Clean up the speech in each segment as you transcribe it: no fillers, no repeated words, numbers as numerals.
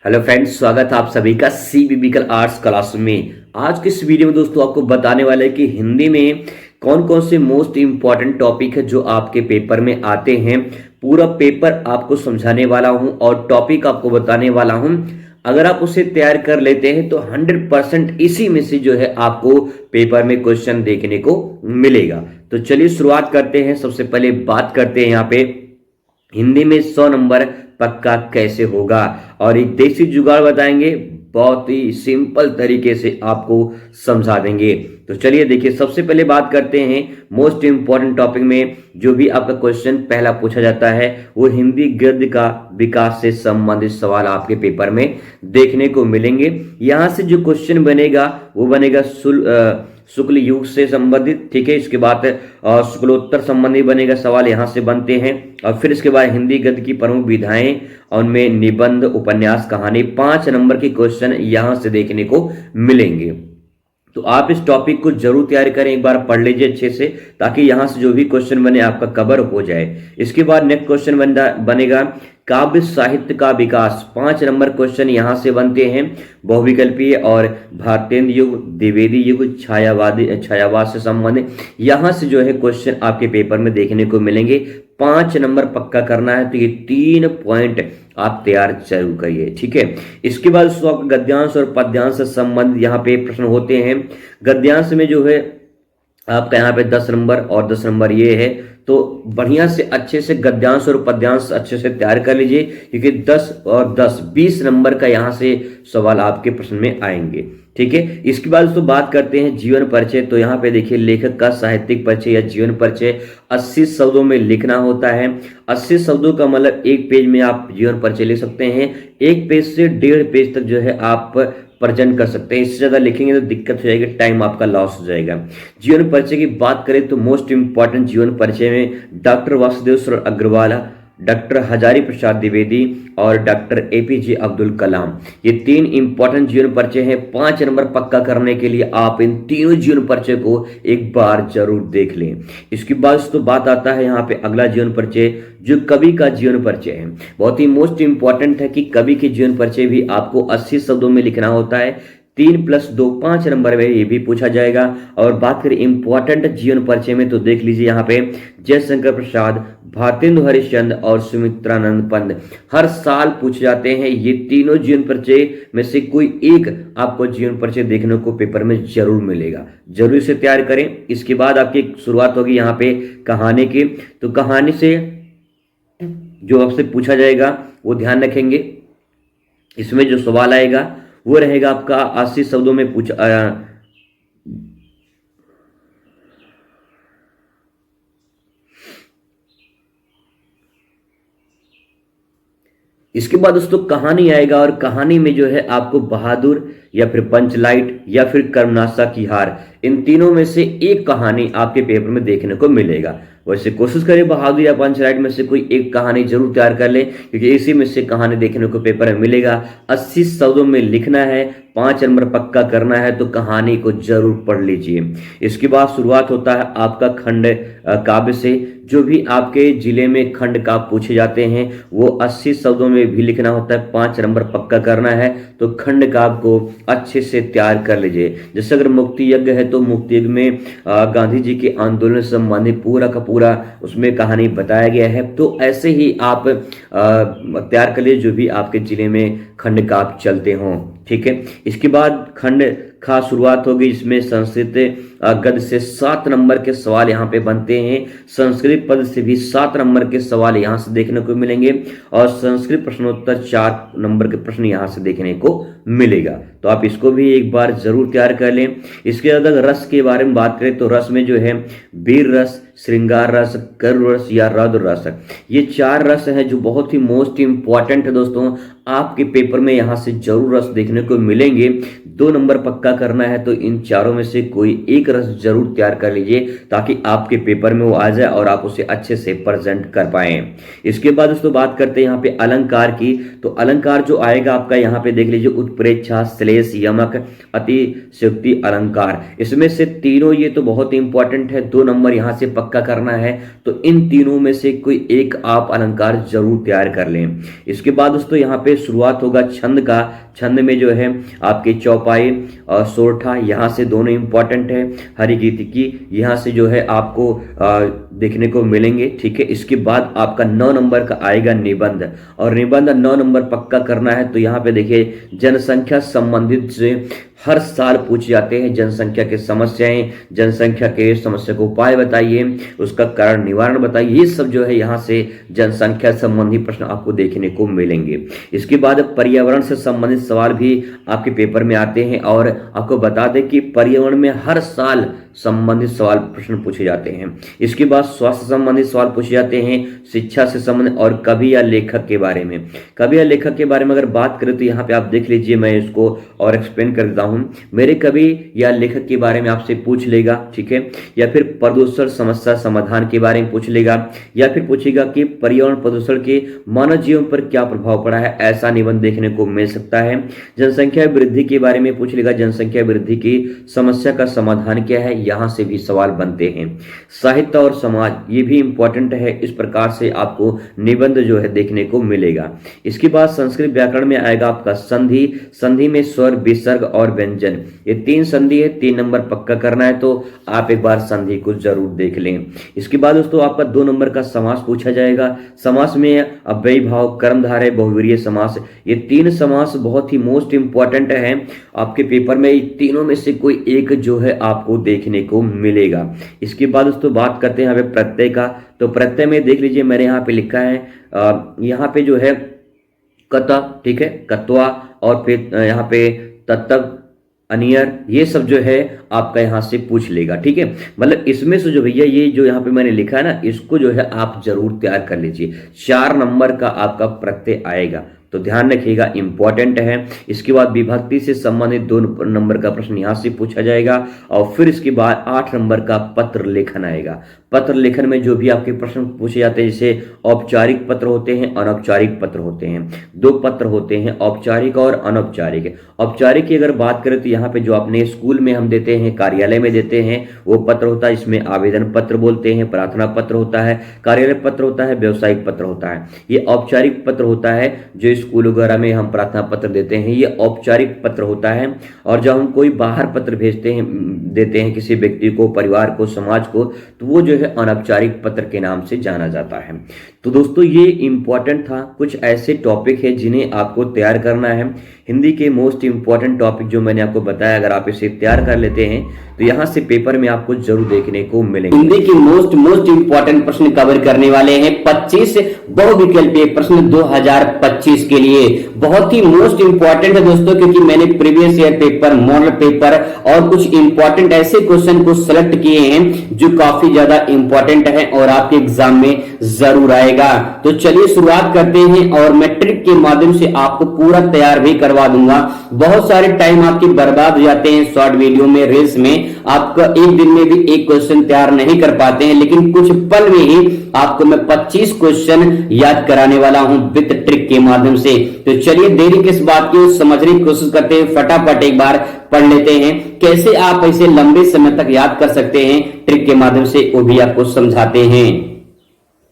Hello friends, स्वागत है आप सभी का सीबीबिकल आर्ट्स क्लास में। आज की इस वीडियो में दोस्तों आपको बताने वाला है कि हिंदी में कौन कौन से मोस्ट इंपॉर्टेंट टॉपिक है जो आपके पेपर में आते हैं। पूरा पेपर आपको समझाने वाला हूं और टॉपिक आपको बताने वाला हूं। अगर आप उसे तैयार कर लेते हैं तो 100% इसी में से जो है आपको पेपर में क्वेश्चन देखने को मिलेगा। तो चलिए शुरुआत करते हैं। सबसे पहले बात करते हैं यहाँ पे हिंदी में 100 नंबर पक्का कैसे होगा, और एक देसी जुगाड़ बताएंगे, बहुत ही सिंपल तरीके से आपको समझा देंगे। तो चलिए देखिए, सबसे पहले बात करते हैं मोस्ट इंपॉर्टेंट टॉपिक में जो भी आपका क्वेश्चन पहला पूछा जाता है वो हिंदी गद्य का विकास से संबंधित सवाल आपके पेपर में देखने को मिलेंगे। यहां से जो क्वेश्चन बनेगा वो बनेगा शुक्ल युग से संबंधित, ठीक है। इसके बाद शुक्लोत्तर संबंधी बनेगा, सवाल यहां से बनते हैं। और फिर इसके बाद हिंदी गद्य की प्रमुख विधाएं और उनमें निबंध, उपन्यास, कहानी, 5 नंबर के क्वेश्चन यहां से देखने को मिलेंगे। तो आप इस टॉपिक को जरूर तैयार करें, एक बार पढ़ लीजिए अच्छे से, ताकि यहां से जो भी क्वेश्चन बने आपका कवर हो जाए। इसके बाद नेक्स्ट क्वेश्चन बनेगा काव्य साहित्य का विकास, 5 नंबर क्वेश्चन यहां से बनते हैं। बहुविकल्पीय और भारतेंद्र युग, द्विवेदी युग, छायावाद से संबंधित यहां से जो है क्वेश्चन आपके पेपर में देखने को मिलेंगे। 5 नंबर पक्का करना है तो ये 3 पॉइंट आप तैयार जरूर करिए, ठीक है। इसके बाद गद्यांश और पद्यांश से संबंधित यहाँ पे प्रश्न होते हैं। गद्यांश में जो है आपका यहाँ पे 10 नंबर और 10 नंबर ये है, तो बढ़िया से अच्छे से गद्यांश और पद्यांश अच्छे से तैयार कर लीजिए, क्योंकि 10 और 10 20 नंबर का यहाँ से सवाल आपके प्रश्न में आएंगे, ठीक है। इसके बाद दोस्तों बात करते हैं जीवन परिचय। तो यहाँ पे देखिए, लेखक का साहित्यिक परिचय या जीवन परिचय 80 शब्दों में लिखना होता है। 80 शब्दों का मतलब एक पेज में आप जीवन परिचय लिख सकते हैं। एक पेज से 1.5 पेज तक जो है आप प्रेजेंट कर सकते हैं। इससे ज्यादा लिखेंगे तो दिक्कत हो जाएगी, टाइम आपका लॉस हो जाएगा। जीवन परिचय की बात करें तो मोस्ट इंपॉर्टेंट जीवन परिचय में डॉक्टर वासुदेव अग्रवाल, डॉक्टर हजारी प्रसाद द्विवेदी और डॉक्टर एपीजे अब्दुल कलाम, ये 3 इंपॉर्टेंट जीवन परिचय हैं। 5 नंबर पक्का करने के लिए आप इन तीनों जीवन परिचय को एक बार जरूर देख लें। इसके बाद तो बात आता है यहाँ पे अगला जीवन परिचय जो कवि का जीवन परिचय है। बहुत ही मोस्ट इंपॉर्टेंट है कि कवि के जीवन परिचय भी आपको 80 शब्दों में लिखना होता है। 3 + 2 5 नंबर में ये भी पूछा जाएगा। और बात करें इंपॉर्टेंट जीवन परिचय में तो देख लीजिए यहाँ पे जयशंकर प्रसाद, भारतेंदु हरिश्चंद्र और सुमित्रानंद पंत हर साल पूछे जाते हैं। ये तीनों जीवन परिचय में से कोई एक आपको जीवन परिचय देखने को पेपर में जरूर मिलेगा, जरूर इसे तैयार करें। इसके बाद आपकी शुरुआत होगी यहाँ पे कहानी की। तो कहानी से जो आपसे पूछा जाएगा वो ध्यान रखेंगे। इसमें जो सवाल आएगा वो रहेगा आपका 80 शब्दों में इसके बाद दोस्तों कहानी आएगा, और कहानी में जो है आपको बहादुर या फिर पंचलाइट या फिर कर्मनाशा की हार, इन तीनों में से एक कहानी आपके पेपर में देखने को मिलेगा। वैसे कोशिश करें बहादुर या पंचलाइट में से कोई एक कहानी जरूर तैयार कर लें, क्योंकि इसी में से कहानी देखने को पेपर में मिलेगा। 80 शब्दों में लिखना है, 5 नंबर पक्का करना है, तो कहानी को जरूर पढ़ लीजिए। इसके बाद शुरुआत होता है आपका खंड काव्य से। जो भी आपके जिले में खंड काव्य पूछे जाते हैं वो 80 शब्दों में भी लिखना होता है, 5 नंबर पक्का करना है, तो खंड काव्य को अच्छे से तैयार कर लीजिए। जैसे अगर मुक्ति यज्ञ है तो मुक्ति यज्ञ में गांधी जी के आंदोलन से संबंधित पूरा का पूरा उसमें कहानी बताया गया है। तो ऐसे ही आप तैयार कर लीजिए जो भी आपके जिले में खंड काव्य चलते हों, ठीक है। इसके बाद खंड खा शुरुआत होगी, इसमें संस्कृत गद्य से 7 नंबर के सवाल यहाँ पे बनते हैं। संस्कृत पद से भी 7 नंबर के सवाल यहाँ से देखने को मिलेंगे, और संस्कृत प्रश्नोत्तर 4 नंबर के प्रश्न यहाँ से देखने को मिलेगा। तो आप इसको भी एक बार जरूर तैयार कर लें। इसके बाद अगर रस के बारे में बात करें तो रस में जो है वीर रस, श्रृंगार रस, करुण रस या रौद्र रस, ये 4 रस हैं जो बहुत ही मोस्ट इंपॉर्टेंट है दोस्तों। आपके पेपर में यहाँ से जरूर रस देखने को मिलेंगे। 2 नंबर पक्का करना है तो इन चारों में से कोई एक रस जरूर तैयार कर लीजिए, ताकि आपके पेपर में वो आ जाए और आप उसे अच्छे से प्रेजेंट कर पाए। इसके बाद दोस्तों बात करते हैं यहाँ पे अलंकार की। तो अलंकार जो आएगा आपका यहाँ पे देख लीजिए उत्प्रेक्षा, श्लेष, यमक, अतिशयोक्ति, अलंकार। इसमें से तीनों ये तो बहुत इंपॉर्टेंट है, 2 नंबर यहाँ से पक्का पक्का करना है, तो इन तीनों में से कोई एक आप अलंकार जरूर तैयार कर लें। इसके बाद दोस्तों यहाँ पे शुरुआत होगा छंद का। छंद में जो है आपके चौपाई और सोरठा, यहाँ से दोनों इंपॉर्टेंट है। हरिगीतिकी यहाँ से जो है आपको देखने को मिलेंगे, ठीक है। इसके बाद आपका 9 नंबर का आएगा निबंध, और निबंध 9 नंबर पक्का करना है। तो यहाँ पे देखिए जनसंख्या संबंधित से हर साल पूछे जाते हैं। जनसंख्या की समस्याएं, जनसंख्या के समस्या को उपाय बताइए, उसका कारण निवारण बताइए, ये सब जो है यहाँ से जनसंख्या संबंधी प्रश्न आपको देखने को मिलेंगे। इसके बाद पर्यावरण से संबंधित सवाल भी आपके पेपर में आते हैं, और आपको बता दें कि पर्यावरण में हर साल संबंधित सवाल प्रश्न पूछे जाते हैं। इसके बाद स्वास्थ्य संबंधित सवाल पूछे जाते हैं, शिक्षा से संबंधित, और कवि या लेखक के बारे में। कवि या लेखक के बारे में अगर बात करें तो यहाँ पे आप देख लीजिए, मैं इसको और एक्सप्लेन कर देता हूँ। मेरे कवि या लेखक के बारे में आपसे पूछ लेगा, ठीक है, या फिर प्रदूषण समस्या समाधान के बारे में पूछ लेगा, या फिर पूछेगा कि पर्यावरण प्रदूषण के मानव जीवन पर क्या प्रभाव पड़ा है, ऐसा निबंध देखने को मिल सकता है। जनसंख्या वृद्धि के बारे में पूछ लेगा, जनसंख्या वृद्धि की समस्या का समाधान क्या है, यहां से भी सवाल बनते हैं। साहित्य और समाज, ये भी इंपॉर्टेंट है। इस प्रकार से आपको निबंध जो है देखने को मिलेगा। इसके बाद संस्कृत व्याकरण में आएगा आपका संधि। संधि में स्वर, विसर्ग और व्यंजन, ये 3 संधि है। 3 नंबर पक्का करना है, तो आप एक बार संधि को जरूर देख लें। इसके बाद दोस्तों आपका 2 नंबर का समास पूछा जाएगा। समास में अव्ययी भाव, कर्मधारय, बहुव्रीहि समास, ये 3 समास बहुत ही मोस्ट इंपॉर्टेंट है आपके पेपर में। तीनों में से कोई एक जो है आपको देखने को मिलेगा। इसके बाद दोस्तों बात करते हैं यहाँ पे प्रत्यय का। तो प्रत्यय में देख लीजिए, मैंने यहाँ पे लिखा है यहाँ पे जो है कत, ठीक है, कत्वा, और फिर यहाँ पे तत्व, अनियर, ये सब जो है आपका यहाँ से पूछ लेगा, ठीक है। मतलब इसमें से जो भैया ये जो यहाँ पे मैंने लिखा है ना, इसको जो है आप जरूर तैयार कर लीजिए। 4 नंबर का आपका प्रत्यय आएगा, तो ध्यान रखिएगा, इंपॉर्टेंट है। इसके बाद विभक्ति से संबंधित 2 नंबर का प्रश्न यहां से पूछा जाएगा, और फिर इसके बाद 8 नंबर का पत्र लेखन आएगा। पत्र लेखन में जो भी आपके प्रश्न पूछे जाते हैं, जैसे औपचारिक पत्र होते हैं, अनौपचारिक पत्र होते हैं। 2 पत्र होते हैं, औपचारिक और अनौपचारिक। औपचारिक की अगर बात करें तो यहाँ पे जो अपने स्कूल में हम देते हैं, कार्यालय में देते हैं, वो पत्र होता है। इसमें आवेदन पत्र बोलते हैं, प्रार्थना पत्र होता है, कार्यालय पत्र होता है, व्यवसायिक पत्र होता है। ये औपचारिक पत्र होता है, जो स्कूल वगैरह में हम प्रार्थना पत्र देते हैं, ये औपचारिक पत्र होता है। और जब हम कोई बाहर पत्र भेजते हैं, देते हैं किसी व्यक्ति को, परिवार को, समाज को, तो वो जो है अनौपचारिक पत्र के नाम से जाना जाता है। तो दोस्तों ये इंपॉर्टेंट था, कुछ ऐसे टॉपिक है जिन्हें आपको तैयार करना है। हिंदी के मोस्ट इंपॉर्टेंट टॉपिक जो मैंने आपको बताया, अगर आप इसे तैयार कर लेते हैं तो यहां से पेपर में आपको जरूर देखने को मिलेंगे। हिंदी के मोस्ट इंपॉर्टेंट प्रश्न कवर करने वाले हैं 25 बहुविकल्पीय प्रश्न 2025 के लिए। बहुत ही मोस्ट इंपॉर्टेंट है दोस्तों, क्योंकि मैंने previous year paper, model paper और कुछ इंपॉर्टेंट ऐसे क्वेश्चन को सिलेक्ट किए हैं जो काफी ज्यादा इंपॉर्टेंट है और आपके एग्जाम में जरूर आएगा। तो चलिए शुरुआत करते हैं, और मैं ट्रिक के माध्यम से आपको पूरा तैयार भी करवा दूंगा। बहुत सारे टाइम आपके बर्बाद हो जाते हैं शॉर्ट वीडियो में, रील्स में। आपका एक दिन में भी एक क्वेश्चन तैयार नहीं कर पाते हैं, लेकिन कुछ पल में ही आपको मैं 25 क्वेश्चन याद कराने वाला हूं विद ट्रिक के माध्यम से। तो चलिए देरी किस बात की, समझने की कोशिश करते हैं, फटाफट एक बार पढ़ लेते हैं। कैसे आप इसे लंबे समय तक याद कर सकते हैं ट्रिक के माध्यम से, वो भी आपको समझाते हैं।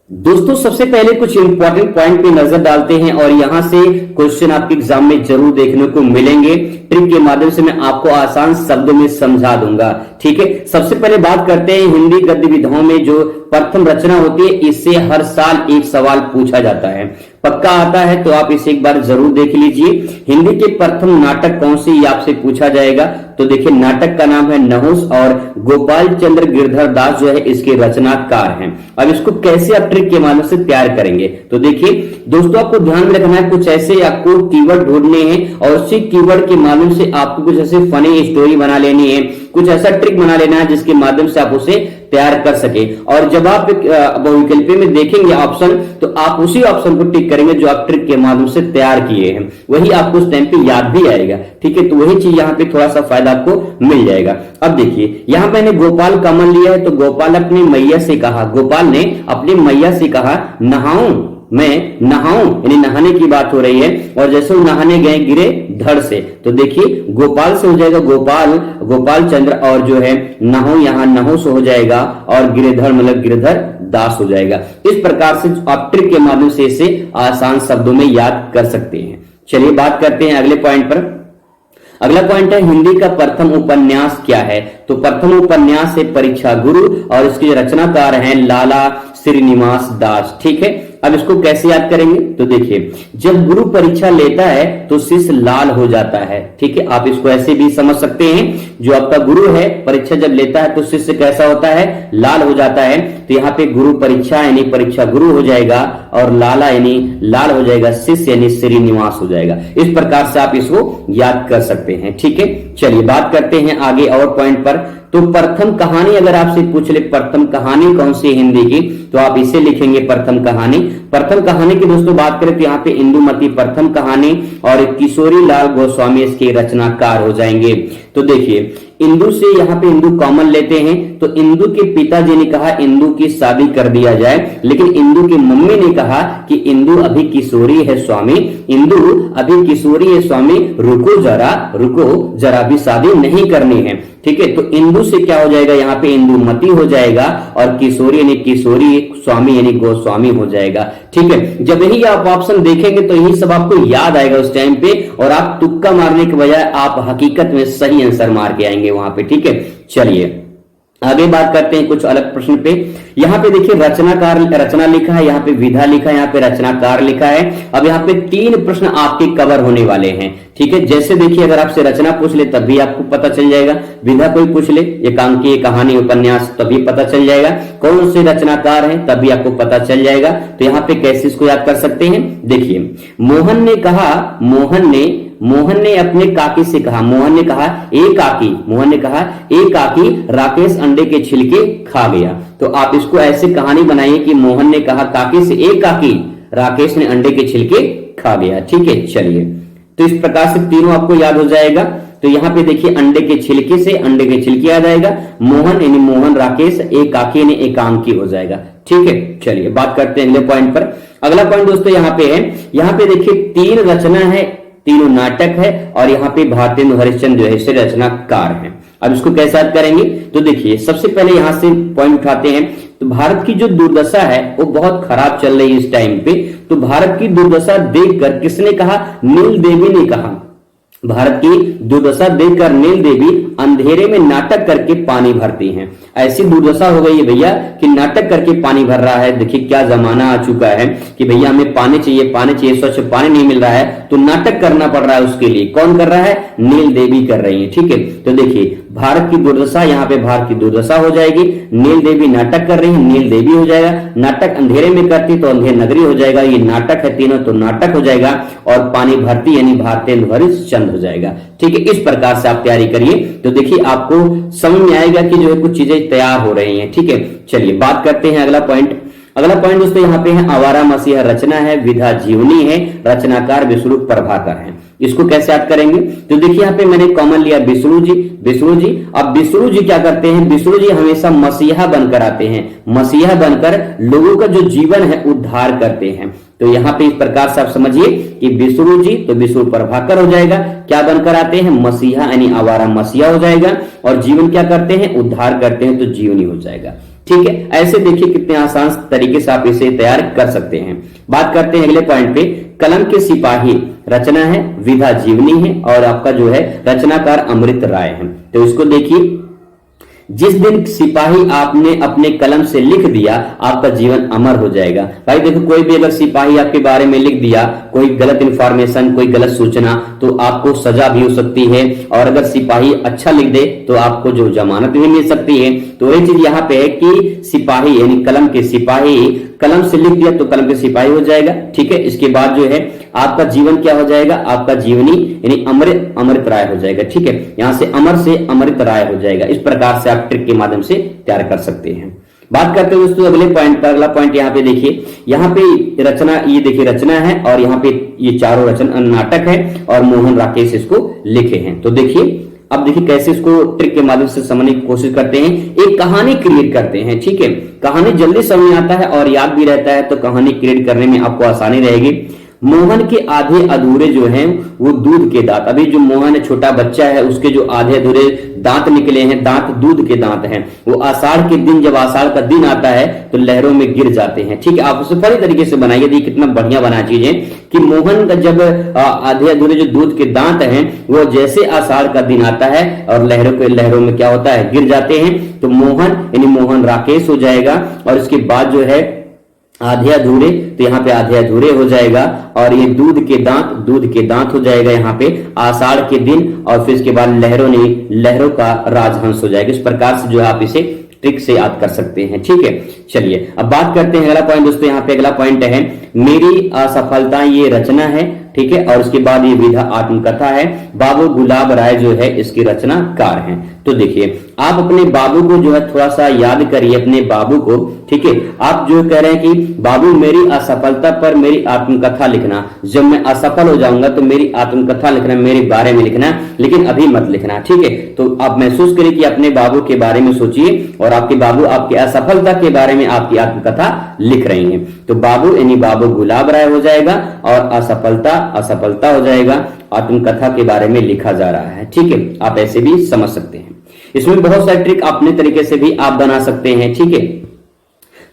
दोस्तों सबसे पहले कुछ इंपॉर्टेंट पॉइंट पे नजर डालते हैं, और यहां से क्वेश्चन आपके एग्जाम में जरूर देखने को मिलेंगे। ट्रिक के माध्यम से मैं आपको आसान शब्दों में समझा दूंगा, ठीक है। सबसे पहले बात करते हैं हिंदी गद्य विधाओं में जो प्रथम रचना होती है, इससे हर साल एक सवाल पूछा जाता है, पक्का आता है, तो आप इसे एक बार जरूर देख लीजिए। हिंदी के प्रथम नाटक कौन से, ये आपसे पूछा जाएगा। तो देखिए नाटक का नाम है नहुस, और गोपाल चंद्र गिरधर दास जो है इसके रचनाकार हैं। अब इसको कैसे आप ट्रिक के माध्यम से तैयार करेंगे, तो देखिए दोस्तों आपको ध्यान में रखना है, कुछ ऐसे आपको कीवर्ड ढूंढने हैं, और उसी कीवर्ड के माध्यम से आपको कुछ ऐसे फनी स्टोरी बना लेनी है, कुछ ऐसा ट्रिक बना लेना है जिसके माध्यम से आप उसे तैयार कर सके। और जब आप बहुविकल्पी में देखेंगे ऑप्शन, तो आप उसी ऑप्शन को टिक करेंगे जो आप ट्रिक के माध्यम से तैयार किए हैं, वही आपको उस टाइम पे याद भी आएगा, ठीक है। तो वही चीज यहाँ पे थोड़ा सा फायदा आपको मिल जाएगा। अब देखिए यहाँ मैंने गोपाल कमल लिया है, तो गोपाल अपनी मैया से कहा, गोपाल ने अपनी मैया से कहा नहाऊं मैं नहाऊं, यानी नहाने की बात हो रही है, और जैसे वो नहाने गए गिरे धड़ से, तो देखिए गोपाल से हो जाएगा गोपाल, गोपाल चंद्र, और जो है नहो यहां नहो से हो जाएगा, और गिरधर मतलब गिरधर दास हो जाएगा। इस प्रकार से आप ट्रिक के माध्यम से इसे आसान शब्दों में याद कर सकते हैं। चलिए बात करते हैं अगले पॉइंट पर। अगला पॉइंट है हिंदी का प्रथम उपन्यास क्या है। तो प्रथम उपन्यास है परीक्षा गुरु, और इसके रचनाकार हैं लाला श्रीनिवास दास। ठीक है, अब इसको कैसे याद करेंगे, तो देखिए जब गुरु परीक्षा लेता है तो शिष्य लाल हो जाता है। ठीक है, आप इसको ऐसे भी समझ सकते हैं, जो आपका गुरु है परीक्षा जब लेता है तो शिष्य कैसा होता है, लाल हो जाता है। तो यहाँ पे गुरु परीक्षा यानी परीक्षा गुरु हो जाएगा, और लाला यानी लाल हो जाएगा, शिष्य यानी श्रीनिवास हो जाएगा। इस प्रकार से आप इसको याद कर सकते हैं। ठीक है, चलिए बात करते हैं आगे और पॉइंट पर। तो प्रथम कहानी अगर आपसे पूछ ले प्रथम कहानी कौन सी हिंदी की, तो आप इसे लिखेंगे प्रथम कहानी। प्रथम कहानी की दोस्तों बात करें तो यहाँ पे इंदुमती प्रथम कहानी, और किशोरी लाल गोस्वामी इसके रचनाकार हो जाएंगे। तो देखिए इंदु से यहाँ पे इंदु कॉमन लेते हैं, तो इंदु के पिताजी ने कहा इंदु की शादी कर दिया जाए, लेकिन इंदु की मम्मी ने कहा कि इंदु अभी किशोरी है स्वामी, इंदु अभी किशोरी है स्वामी, रुको जरा भी शादी नहीं करनी है। ठीक है, तो इंदु से क्या हो जाएगा, यहाँ पे इंदुमती हो जाएगा, और किशोरी यानी किशोरी, स्वामी यानी गोस्वामी हो जाएगा। ठीक है, जब यही आप ऑप्शन देखेंगे तो यही सब आपको याद आएगा उस टाइम पे, और आप तुक्का मारने के बजाय आप हकीकत में सही आंसर मार के आएंगे वहां पे। ठीक है, चलिए आगे बात करते हैं कुछ अलग प्रश्न पे। यहाँ पे देखिए रचनाकार रचना लिखा है, यहाँ पे विधा लिखा है, यहाँ पे रचनाकार लिखा है। अब यहाँ पे 3 प्रश्न आपके कवर होने वाले हैं। ठीक है, जैसे देखिए अगर आपसे रचना पूछ ले तब भी आपको पता चल जाएगा, विधा कोई पूछ ले एकांकीय कहानी उपन्यास तभी पता चल जाएगा, कौन से रचनाकार हैं तभी आपको पता चल जाएगा। तो यहाँ पे कैसे इसको याद कर सकते हैं, देखिए मोहन ने अपने काकी से कहा, मोहन ने कहा ए काकी राकेश अंडे के छिलके खा गया। तो आप इसको ऐसे कहानी बनाइए कि मोहन ने कहा काकी से ए काकी राकेश ने अंडे के छिलके खा गया। ठीक है, चलिए तो इस प्रकार से तीनों आपको याद हो जाएगा। तो यहाँ पे देखिए अंडे के छिलके से अंडे के छिलके याद आएगा, मोहन यानी मोहन राकेश, एक काकी यानी एकांकी हो जाएगा। ठीक है, चलिए बात करते हैं अगले पॉइंट पर। अगला पॉइंट दोस्तों यहाँ पे है, यहाँ पे देखिए 3 रचना है, तीनों नाटक है, और यहाँ पे भारतेंदु हरिश्चंद्र जो है इसे रचनाकार हैं। अब इसको कैसे याद करेंगे, तो देखिए सबसे पहले यहां से पॉइंट उठाते हैं। तो भारत की जो दुर्दशा है वो बहुत खराब चल रही है इस टाइम पे। तो भारत की दुर्दशा देखकर किसने कहा, नील देवी ने कहा। भारत की दुर्दशा देखकर नील देवी अंधेरे में नाटक करके पानी भरती हैं। ऐसी दुर्दशा हो गई है भैया कि नाटक करके पानी भर रहा है। देखिए क्या जमाना आ चुका है कि भैया हमें पानी चाहिए, स्वच्छ पानी नहीं मिल रहा है, तो नाटक करना पड़ रहा है उसके लिए। कौन कर रहा है, नील देवी कर रही है। ठीक है, तो देखिए भारत की दुर्दशा, यहाँ पे भारत की दुर्दशा हो जाएगी, नील देवी नाटक कर रही है, नील देवी हो जाएगा, नाटक अंधेरे में करती तो अंधेर नगरी हो जाएगा, ये नाटक है तीनों तो नाटक हो जाएगा, और पानी भरती यानी भारतेंदु हरिश्चंद्र हो जाएगा। ठीक है, इस प्रकार से आप तैयारी करिए तो देखिए आपको समझ में आएगा कि जो है कुछ चीजें तैयार हो रही हैं। ठीक है, चलिए बात करते हैं अगला पॉइंट। अगला पॉइंट दोस्तों यहाँ पे है आवारा मसीहा, रचना है विधा जीवनी है, रचनाकार विष्णु प्रभाकर है। इसको कैसे याद करेंगे, तो देखिए यहाँ पे मैंने कॉमन लिया विष्णु जी। अब विष्णु जी क्या करते हैं, विष्णु जी हमेशा मसीहा बनकर आते हैं, मसीहा बनकर लोगों का जो जीवन है उद्धार करते हैं। तो यहाँ पे इस प्रकार से आप समझिए कि विष्णु जी तो विष्णु प्रभाकर हो जाएगा, क्या बनकर आते हैं, मसीहा यानी आवारा मसीहा हो जाएगा, और जीवन क्या करते हैं, उद्धार करते हैं, तो जीवनी हो जाएगा। ठीक है, ऐसे देखिए कितने आसान तरीके से आप इसे तैयार कर सकते हैं। बात करते हैं अगले पॉइंट पे, कलम के सिपाही, रचना है विधा जीवनी है, और आपका जो है रचनाकार अमृत राय है। तो इसको देखिए, जिस दिन सिपाही आपने अपने कलम से लिख दिया आपका जीवन अमर हो जाएगा। भाई देखो कोई भी अगर सिपाही आपके बारे में लिख दिया, कोई गलत इंफॉर्मेशन, कोई गलत सूचना, तो आपको सजा भी हो सकती है, और अगर सिपाही अच्छा लिख दे तो आपको जो जमानत भी मिल सकती है। तो ये चीज यहाँ पे है कि सिपाही यानी कलम के सिपाही, कलम से लिख दिया तो कलम के सिपाही हो जाएगा। ठीक है, इसके बाद जो है आपका जीवन क्या हो जाएगा, आपका जीवनी यानी अमृत राय हो जाएगा। ठीक है, यहां से अमर से अमृत राय हो जाएगा। इस प्रकार से आप ट्रिक के माध्यम से तैयार कर सकते हैं। बात करते हैं दोस्तों अगले पॉइंट पर। अगला पॉइंट यहाँ पे देखिए, यहाँ पे रचना, ये देखिए रचना है, और यहाँ पे ये चारों रचना नाटक है, और मोहन राकेश इसको लिखे हैं। तो देखिए अब देखिए कैसे इसको ट्रिक के माध्यम से समझने की कोशिश करते हैं। एक कहानी क्रिएट करते हैं, ठीक है। कहानी जल्दी समझ में आता है और याद भी रहता है, तो कहानी क्रिएट करने में आपको आसानी रहेगी। मोहन के आधे अधूरे जो हैं वो दूध के दांत। अभी जो मोहन है, छोटा बच्चा है, उसके जो आधे अधूरे दांत निकले हैं, दांत दूध के दांत हैं, वो आषाढ़ के दिन, जब आषाढ़ का दिन आता है तो लहरों में गिर जाते हैं, ठीक है। आप उसे बड़े तरीके से बनाइए, देखिए कितना बढ़िया बना चीजें कि मोहन का जब आधे अधूरे जो दूध के दांत हैं वो जैसे आषाढ़ का दिन आता है और लहरों में क्या होता है, गिर जाते हैं, तो मोहन यानी मोहन राकेश हो जाएगा। और इसके बाद जो है आधे अधूरे, तो यहाँ पे आधे अधूरे हो जाएगा, और ये दूध के दांत हो जाएगा यहाँ पे आषाढ़ के दिन, और फिर इसके बाद लहरों का राजहंस हो जाएगा। इस प्रकार से जो है आप इसे ट्रिक से याद कर सकते हैं, ठीक है। चलिए अब बात करते हैं अगला पॉइंट दोस्तों। यहाँ पे अगला पॉइंट है मेरी असफलता, ये रचना है, ठीक है। और उसके बाद ये विधा आत्मकथा है। बाबू गुलाब राय जो है इसकी रचनाकार हैं। तो देखिए आप अपने बाबू को जो है थोड़ा सा याद करिए, अपने बाबू को, ठीक है। आप जो कह रहे हैं कि बाबू मेरी असफलता पर मेरी आत्मकथा लिखना, जब मैं असफल हो जाऊंगा तो मेरी आत्मकथा लिखना, मेरे बारे में लिखना, लेकिन अभी मत लिखना, ठीक है। तो आप महसूस करिए कि अपने बाबू के बारे में सोचिए और आपके बाबू आपकी असफलता के बारे में आपकी आत्मकथा लिख रही हैं। तो बाबू यानी बाबू गुलाब राय हो जाएगा और असफलता हो जाएगा, आत्मकथा के बारे में लिखा जा रहा है, ठीक है। आप ऐसे भी समझ सकते हैं। इसमें बहुत सारे ट्रिक अपने तरीके से भी आप बना सकते हैं, ठीक है।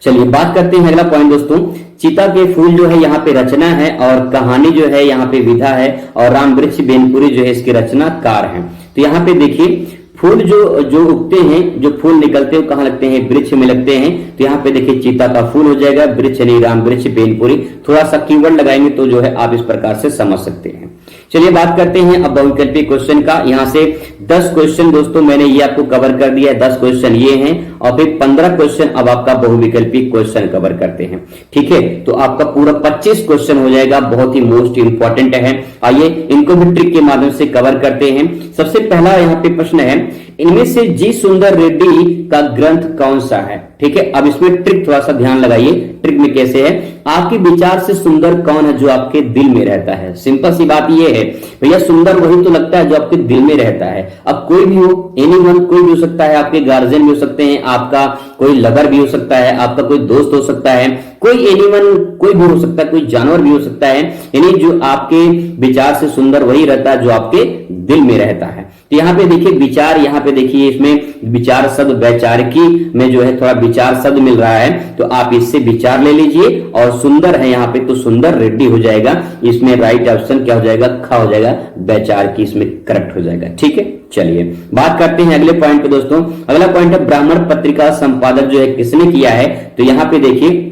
चलिए बात करते हैं अगला पॉइंट दोस्तों। चीता के फूल जो है यहाँ पे रचना है और कहानी जो है यहाँ पे विधा है, और राम वृक्ष बेनपुरी जो है इसके रचनाकार हैं। तो यहाँ पे देखिए फूल जो उगते हैं, जो फूल निकलते हैं कहाँ लगते हैं, वृक्ष में लगते हैं। तो यहाँ पे देखिए चीता का फूल हो जाएगा, वृक्ष यानी राम वृक्ष बेनपुरी। थोड़ा सा कीवर्ड लगाएंगे तो जो है आप इस प्रकार से समझ सकते हैं। चलिए बात करते हैं अब बहुविकल्पी क्वेश्चन का। यहाँ से 10 क्वेश्चन दोस्तों मैंने ये आपको कवर कर दिया है, 10 क्वेश्चन ये हैं, और फिर 15 क्वेश्चन अब आपका बहुविकल्पी क्वेश्चन कवर करते हैं, ठीक है। तो आपका पूरा 25 क्वेश्चन हो जाएगा, बहुत ही मोस्ट इंपॉर्टेंट है। आइए इनको भी ट्रिक के माध्यम से कवर करते हैं। सबसे पहला यहाँ पे प्रश्न है, इनमें से जी सुंदर रेड्डी का ग्रंथ कौन सा है, ठीक है। अब इसमें ट्रिक थोड़ा सा ध्यान लगाइए। ट्रिक में कैसे है, आपके विचार से सुंदर कौन है जो आपके दिल में रहता है। सिंपल सी बात ये है भैया, सुंदर वही तो लगता है जो आपके दिल में रहता है। अब कोई भी हो, एनीवन, कोई भी हो सकता है, आपके गार्जियन भी हो सकते हैं, आपका कोई लवर भी हो सकता है, आपका कोई दोस्त हो सकता है, कोई एनीवन कोई भी हो सकता है, कोई जानवर भी हो सकता है। यानी जो आपके विचार से सुंदर वही रहता है जो आपके दिल में रहता है। तो यहाँ पे देखिए विचार, यहाँ पे देखिए इसमें विचार शब्द वैचारिकी में जो है थोड़ा विचार शब्द मिल रहा है, तो आप इससे विचार ले लीजिए। और सुंदर है यहाँ पे, तो सुंदर रेड्डी हो जाएगा। इसमें राइट ऑप्शन क्या हो जाएगा, खा हो जाएगा, वैचारिकी इसमें करेक्ट हो जाएगा, ठीक है। चलिए बात करते हैं अगले पॉइंट पे दोस्तों। अगला पॉइंट है ब्राह्मण पत्रिका संपादक जो है किसने किया है। तो यहाँ पे देखिए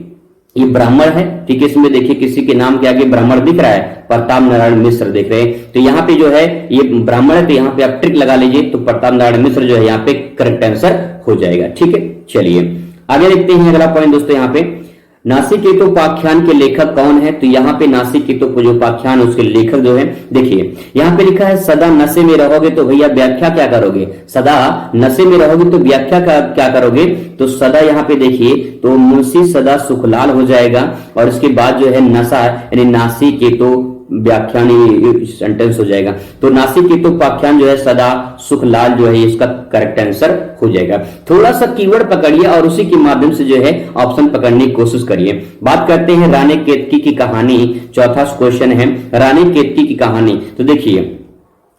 ये ब्राह्मण है, ठीक है। इसमें देखिए किसी के नाम के आगे ब्राह्मण दिख रहा है, प्रताप नारायण मिश्र देख रहे हैं। तो यहाँ पे जो है ये ब्राह्मण है, तो यहाँ पे आप ट्रिक लगा लीजिए, तो प्रताप नारायण मिश्र जो है यहाँ पे करेक्ट आंसर हो जाएगा, ठीक है। चलिए आगे देखते हैं अगला पॉइंट दोस्तों। यहाँ पे नासिकेतोपाख्यान के लेखक कौन है। तो यहाँ पे नासिकेतो जो उपाख्यान उसके लेखक जो है, देखिए यहाँ पे लिखा है सदा नशे में रहोगे। तो भैया व्याख्या क्या करोगे, सदा नशे में रहोगे तो व्याख्या क्या करोगे। तो सदा यहाँ पे देखिए तो मुंशी सदा सुखलाल हो जाएगा, और इसके बाद जो है नशा यानी नासिकेतो व्याख्यान सेंटेंस हो जाएगा। तो नासिकेतोपाख्यान जो है सदा सुखलाल जो है इसका करेक्ट आंसर हो जाएगा। थोड़ा सा कीवर्ड पकड़िए और उसी के माध्यम से जो है ऑप्शन पकड़ने की कोशिश करिए। बात करते हैं रानी केतकी की कहानी। चौथा क्वेश्चन है रानी केतकी की कहानी। तो देखिए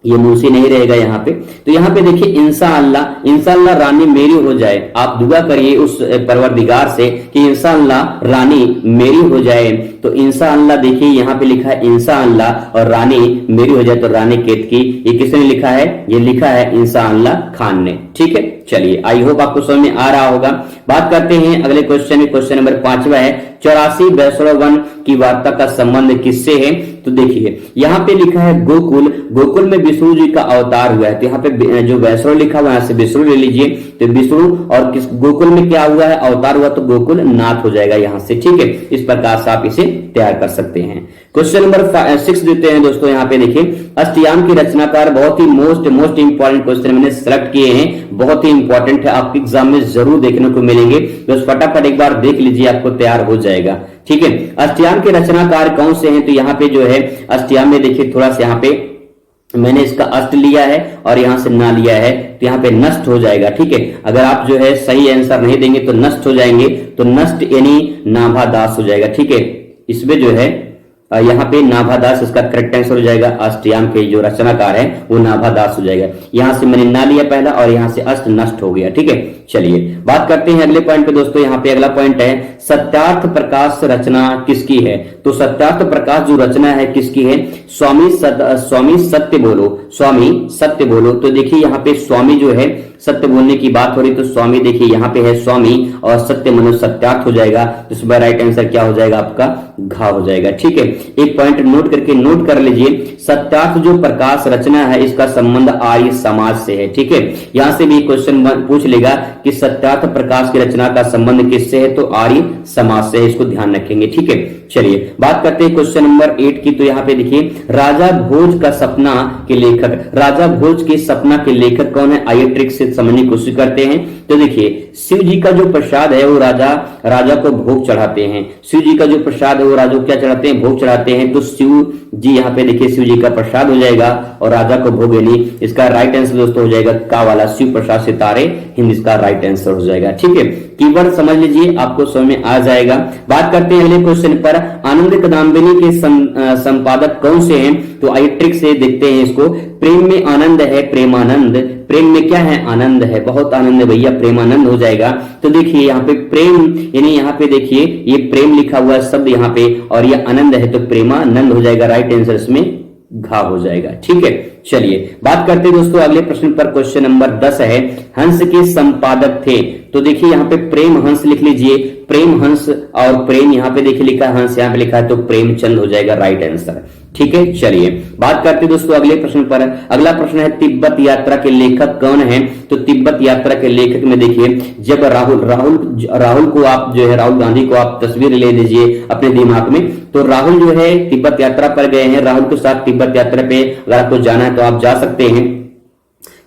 ये मुंशी नहीं रहेगा यहाँ पे। तो यहाँ पे देखिए इंशाअल्लाह रानी मेरी हो जाए। आप दुआ करिए उस परवरदिगार से कि इंशाअल्लाह रानी मेरी हो जाए। तो इंशाअल्लाह देखिए यहाँ पे लिखा है इंशाअल्लाह और रानी मेरी हो जाए, तो रानी केतकी ये किसने लिखा है, ये लिखा है इंशाअल्लाह खान ने, ठीक है। चलिए आई होप आपको समझ में आ रहा होगा। बात करते हैं अगले क्वेश्चन में। क्वेश्चन नंबर 5वां है 84 वैष्णव वन की वार्ता का संबंध किससे है। तो देखिए यहाँ पे लिखा है गोकुल में विष्णु जी का अवतार हुआ है। तो यहाँ पे जो वैष्णव लिखा हुआ है यहाँ से विष्णु ले लीजिए। तो विष्णु और किस गोकुल में क्या हुआ है, अवतार हुआ, तो गोकुल नाथ हो जाएगा यहाँ से, ठीक है। इस प्रकार से आप इसे तैयार कर सकते हैं। क्वेश्चन नंबर 6 देते हैं दोस्तों। यहाँ पे देखिए अष्टयाम की रचनाकार, बहुत ही मोस्ट इंपॉर्टेंट क्वेश्चन मैंने सेलेक्ट किए हैं, बहुत ही इंपॉर्टेंट है, आपके एग्जाम में जरूर देखने को मिलेंगे। बस फटाफट एक बार देख लीजिए, आपको तैयार हो जाएगा, ठीक है। अष्टयाम के रचनाकार कौन से हैं। तो यहाँ पे जो है अष्टयाम में देखिए थोड़ा सा यहाँ पे मैंने इसका अष्ट लिया है और यहां से ना लिया है, तो यहां पे नष्ट हो जाएगा। ठीक है, अगर आप जो है सही आंसर नहीं देंगे तो नष्ट हो जाएंगे, तो नष्ट यानी नाभादास हो जाएगा। ठीक है, इसमें जो है यहाँ पे नाभादास इसका करेक्ट आंसर हो जाएगा। अष्टयाम के जो रचनाकार है वो नाभादास हो जाएगा। यहां से मैंने ना लिया पहला और यहां से अष्ट नष्ट हो गया। ठीक है, चलिए बात करते हैं अगले पॉइंट पे दोस्तों। यहाँ पे अगला पॉइंट है सत्यार्थ प्रकाश रचना किसकी है? तो सत्यार्थ प्रकाश जो रचना है किसकी है? स्वामी सत्य बोलो, स्वामी सत्य बोलो। तो देखिए यहाँ पे स्वामी जो है सत्य बोलने की बात हो रही, तो स्वामी देखिए यहाँ पे है स्वामी और सत्य मनुष्य सत्यार्थ हो जाएगा, तो इसमें राइट आंसर क्या हो जाएगा आपका? घा हो जाएगा। ठीक है, एक पॉइंट नोट करके नोट कर लीजिए, सत्यार्थ जो प्रकाश रचना है इसका संबंध आर्य समाज से है। ठीक है, यहां से भी क्वेश्चन पूछ लेगा कि सत्यार्थ प्रकाश की रचना का संबंध किससे है? तो आर्य समाज से है, इसको ध्यान रखेंगे। ठीक है, चलिए बात करते हैं क्वेश्चन नंबर 8 की। तो यहाँ पे देखिए राजा भोज का सपना के लेखक, राजा भोज के सपना के लेखक कौन है? आइए ट्रिक से समझने की कोशिश करते हैं। तो देखिए शिव जी का जो प्रसाद है वो राजा को भोग चढ़ाते हैं। शिव जी का जो प्रसाद है वो राजा को क्या चढ़ाते हैं? भोग चढ़ाते हैं। तो शिव जी यहाँ पे देखिए शिव जी का प्रसाद हो जाएगा और राजा को भोग यानी इसका राइट आंसर दोस्तों हो जाएगा का वाला शिव प्रसाद सितारे हिंद, इसका राइट आंसर हो जाएगा। ठीक है, कीवर्ड समझ लीजिए, आपको समझ में आ जाएगा। बात करते हैं अगले क्वेश्चन पर, आनंद कदम्बिनी के संपादक कौन से हैं? तो आइए ट्रिक से देखते हैं इसको। प्रेम में आनंद है प्रेमानंद, प्रेम में क्या है? आनंद है, बहुत आनंद है भैया, प्रेमानंद हो जाएगा। तो देखिए यहाँ पे प्रेम यानी यहाँ पे देखिए ये प्रेम लिखा हुआ शब्द यहाँ पे और ये आनंद है, तो प्रेमानंद हो जाएगा। राइट आंसर इसमें घा हो जाएगा। ठीक है, चलिए बात करते हैं दोस्तों अगले प्रश्न पर। क्वेश्चन नंबर 10 है हंस के संपादक थे। तो देखिए यहाँ पे प्रेम हंस लिख लीजिए, प्रेम हंस और प्रेम यहाँ पे देखिए लिखा है हंस, यहाँ पे लिखा है तो प्रेमचंद हो जाएगा राइट आंसर। ठीक है, चलिए बात करते हैं दोस्तों अगले प्रश्न पर। अगला प्रश्न है तिब्बत यात्रा के लेखक कौन है? तो तिब्बत यात्रा के लेखक में देखिए जब राहुल को आप जो है राहुल गांधी को आप तस्वीर ले लीजिए अपने दिमाग में, तो राहुल जो है तिब्बत यात्रा पर गए हैं, राहुल के साथ तिब्बत यात्रा पे अगर आपको जाना है तो आप जा सकते हैं।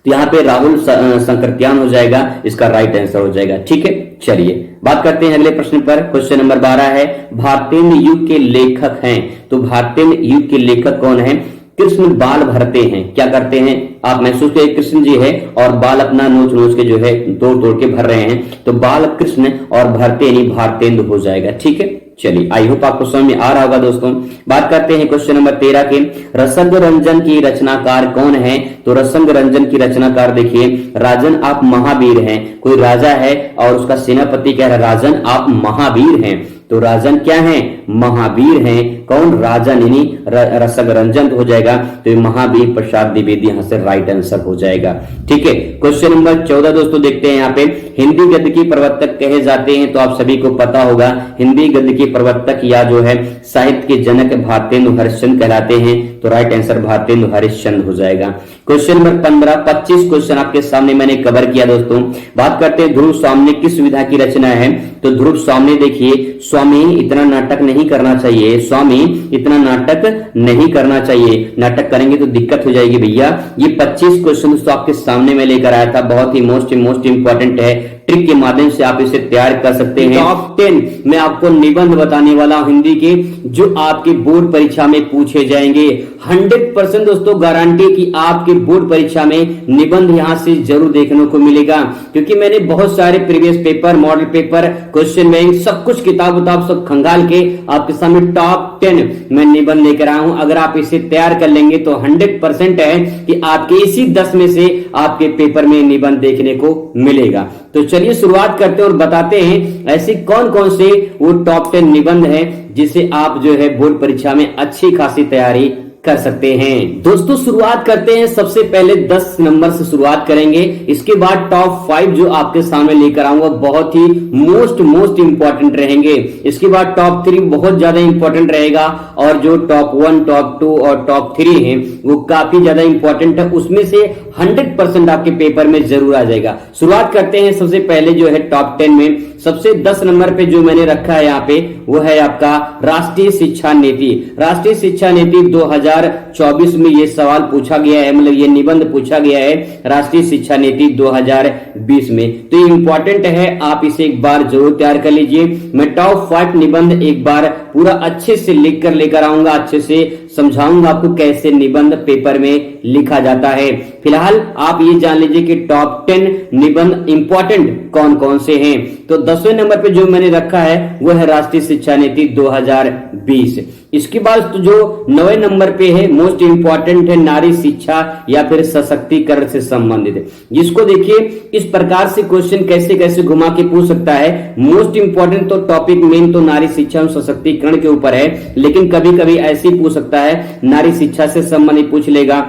तो यहाँ पे राहुल संकृत्यान हो जाएगा, इसका राइट आंसर हो जाएगा। ठीक है, चलिए बात करते हैं अगले प्रश्न पर। क्वेश्चन नंबर 12 है भारतेंद्र युग के लेखक हैं। तो भारतेंद्र युग के लेखक कौन है? कृष्ण बाल भरते हैं, क्या करते हैं? आप महसूस करिए कृष्ण जी है और बाल अपना नोच नोच के जो है तोड़ तोड़ के भर रहे हैं, तो बाल कृष्ण और भरते यानी भारतेंद्र हो जाएगा। ठीक है, चलिए आई होप आपको समझ में आ रहा होगा दोस्तों। बात करते हैं क्वेश्चन नंबर 13 के, रसंग रंजन की रचनाकार कौन है? तो रसंग रंजन की रचनाकार देखिए राजन आप महावीर हैं, कोई राजा है और उसका सेनापति कह रहा है राजन आप महावीर हैं, तो राजन क्या है? महावीर हैं। कौन? राजन यानी रसंग रंजन हो जाएगा, तो महावीर प्रसाद द्विवेदी यहां से राइट आंसर हो जाएगा। ठीक है, क्वेश्चन नंबर 14 दोस्तों देखते हैं यहाँ पे, हिंदी गद्य के प्रवर्तक कहे जाते हैं। तो आप सभी को पता होगा हिंदी गद्य के प्रवर्तक या जो है साहित्य के जनक भारतेंदु हरिश्चंद्र कहलाते हैं, तो राइट आंसर भारतेंदु हरिश्चंद्र हो जाएगा। क्वेश्चन नंबर 15, 25 क्वेश्चन आपके सामने मैंने कवर किया दोस्तों। बात करते हैं ध्रुव स्वामी किस विधा की रचना है? तो ध्रुव स्वामी देखिए स्वामी इतना नाटक नहीं करना चाहिए, स्वामी इतना नाटक नहीं करना चाहिए, नाटक करेंगे तो दिक्कत हो जाएगी भैया। ये 25 क्वेश्चन तो आपके सामने में लेकर आया था, बहुत ही मोस्ट इंपॉर्टेंट है, ट्रिक के माध्यम से आप इसे तैयार कर सकते हैं। टॉप 10 मैं आपको निबंध बताने वाला हूं हिंदी के, जो आपके बोर्ड परीक्षा में पूछे जाएंगे। 100% दोस्तों गारंटी कि आपके बोर्ड परीक्षा में निबंध यहां से जरूर देखने को मिलेगा, क्योंकि मैंने बहुत सारे previous paper, model paper, question bank सब कुछ किताब सब खंगाल के आपके सामने टॉप 10 मैं निबंध लेकर आया हूं। अगर आप इसे तैयार कर लेंगे तो 100% है कि आपके इसी 10 में से आपके पेपर में निबंध देखने को मिलेगा। तो चलिए शुरुआत करते हैं और बताते हैं ऐसे कौन कौन से वो टॉप 10 निबंध हैं जिसे आप जो है बोर्ड परीक्षा में अच्छी खासी तैयारी कर सकते हैं। दोस्तों शुरुआत करते हैं, सबसे पहले 10 नंबर से शुरुआत करेंगे, इसके बाद टॉप 5 जो आपके सामने लेकर आऊंगा बहुत ही मोस्ट इंपॉर्टेंट रहेंगे, इसके बाद टॉप 3 बहुत ज्यादा इंपॉर्टेंट रहेगा, और जो टॉप 1, टॉप 2 और टॉप 3 हैं वो काफी ज्यादा इंपॉर्टेंट है, उसमें से 100% आपके पेपर में जरूर आ जाएगा। शुरुआत करते हैं सबसे पहले जो है टॉप 10 में, सबसे 10 नंबर पे जो मैंने रखा है यहाँ पे वो है आपका राष्ट्रीय शिक्षा नीति। राष्ट्रीय शिक्षा नीति 2024 में ये सवाल पूछा गया है, मतलब ये निबंध पूछा गया है राष्ट्रीय शिक्षा नीति 2020 में, तो ये इंपॉर्टेंट है, आप इसे एक बार जरूर तैयार कर लीजिए। मैं टॉप 5 निबंध एक बार पूरा अच्छे से लिख कर लेकर आऊंगा, अच्छे से समझाऊंगा आपको कैसे निबंध पेपर में लिखा जाता है। फिलहाल आप ये जान लीजिए कि टॉप 10 निबंध इंपॉर्टेंट कौन कौन से हैं। तो 10वें नंबर पे जो मैंने रखा है वो है राष्ट्रीय शिक्षा नीति 2020। इसके बाद तो जो 9वें नंबर पे है मोस्ट इंपॉर्टेंट है नारी शिक्षा या फिर सशक्तिकरण से संबंधित, जिसको देखिए इस प्रकार से क्वेश्चन कैसे कैसे घुमा के पूछ सकता है। मोस्ट इंपॉर्टेंट तो टॉपिक मेन तो नारी शिक्षा और सशक्तिकरण के ऊपर है, लेकिन कभी कभी ऐसे ही पूछ सकता है नारी शिक्षा से संबंधित पूछ लेगा,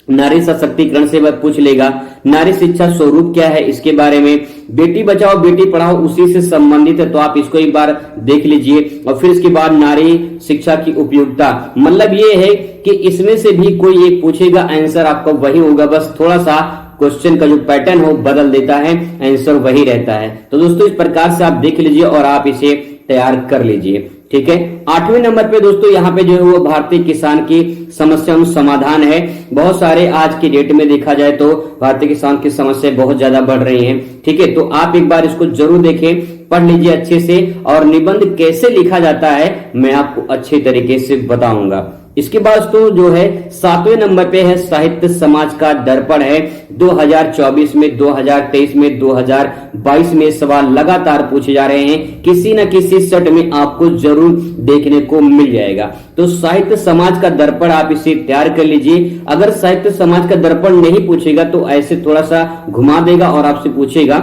नारी सशक्तिकरण से वह पूछ लेगा, नारी शिक्षा स्वरूप क्या है इसके बारे में, बेटी बचाओ बेटी पढ़ाओ उसी से संबंधित है, तो आप इसको एक बार देख लीजिए। और फिर इसके बाद नारी शिक्षा की उपयोगिता, मतलब ये है कि इसमें से भी कोई एक पूछेगा, आंसर आपका वही होगा, बस थोड़ा सा क्वेश्चन का जो पैटर्न हो बदल देता है, आंसर वही रहता है। तो दोस्तों इस प्रकार से आप देख लीजिए और आप इसे तैयार कर लीजिए, ठीक है। 8वें नंबर पे दोस्तों यहाँ पे जो है वो भारतीय किसान की समस्या समाधान है। बहुत सारे आज की डेट में देखा जाए तो भारतीय किसान की समस्या बहुत ज्यादा बढ़ रही है, ठीक है। तो आप एक बार इसको जरूर देखें, पढ़ लीजिए अच्छे से, और निबंध कैसे लिखा जाता है मैं आपको अच्छे तरीके से बताऊंगा। इसके बाद तो जो है 7वें नंबर पे है साहित्य समाज का दर्पण है। 2024 में, 2023 में, 2022 में सवाल लगातार पूछे जा रहे हैं, किसी न किसी सेट में आपको जरूर देखने को मिल जाएगा। तो साहित्य समाज का दर्पण आप इसे तैयार कर लीजिए। अगर साहित्य समाज का दर्पण नहीं पूछेगा तो ऐसे थोड़ा सा घुमा देगा और आपसे पूछेगा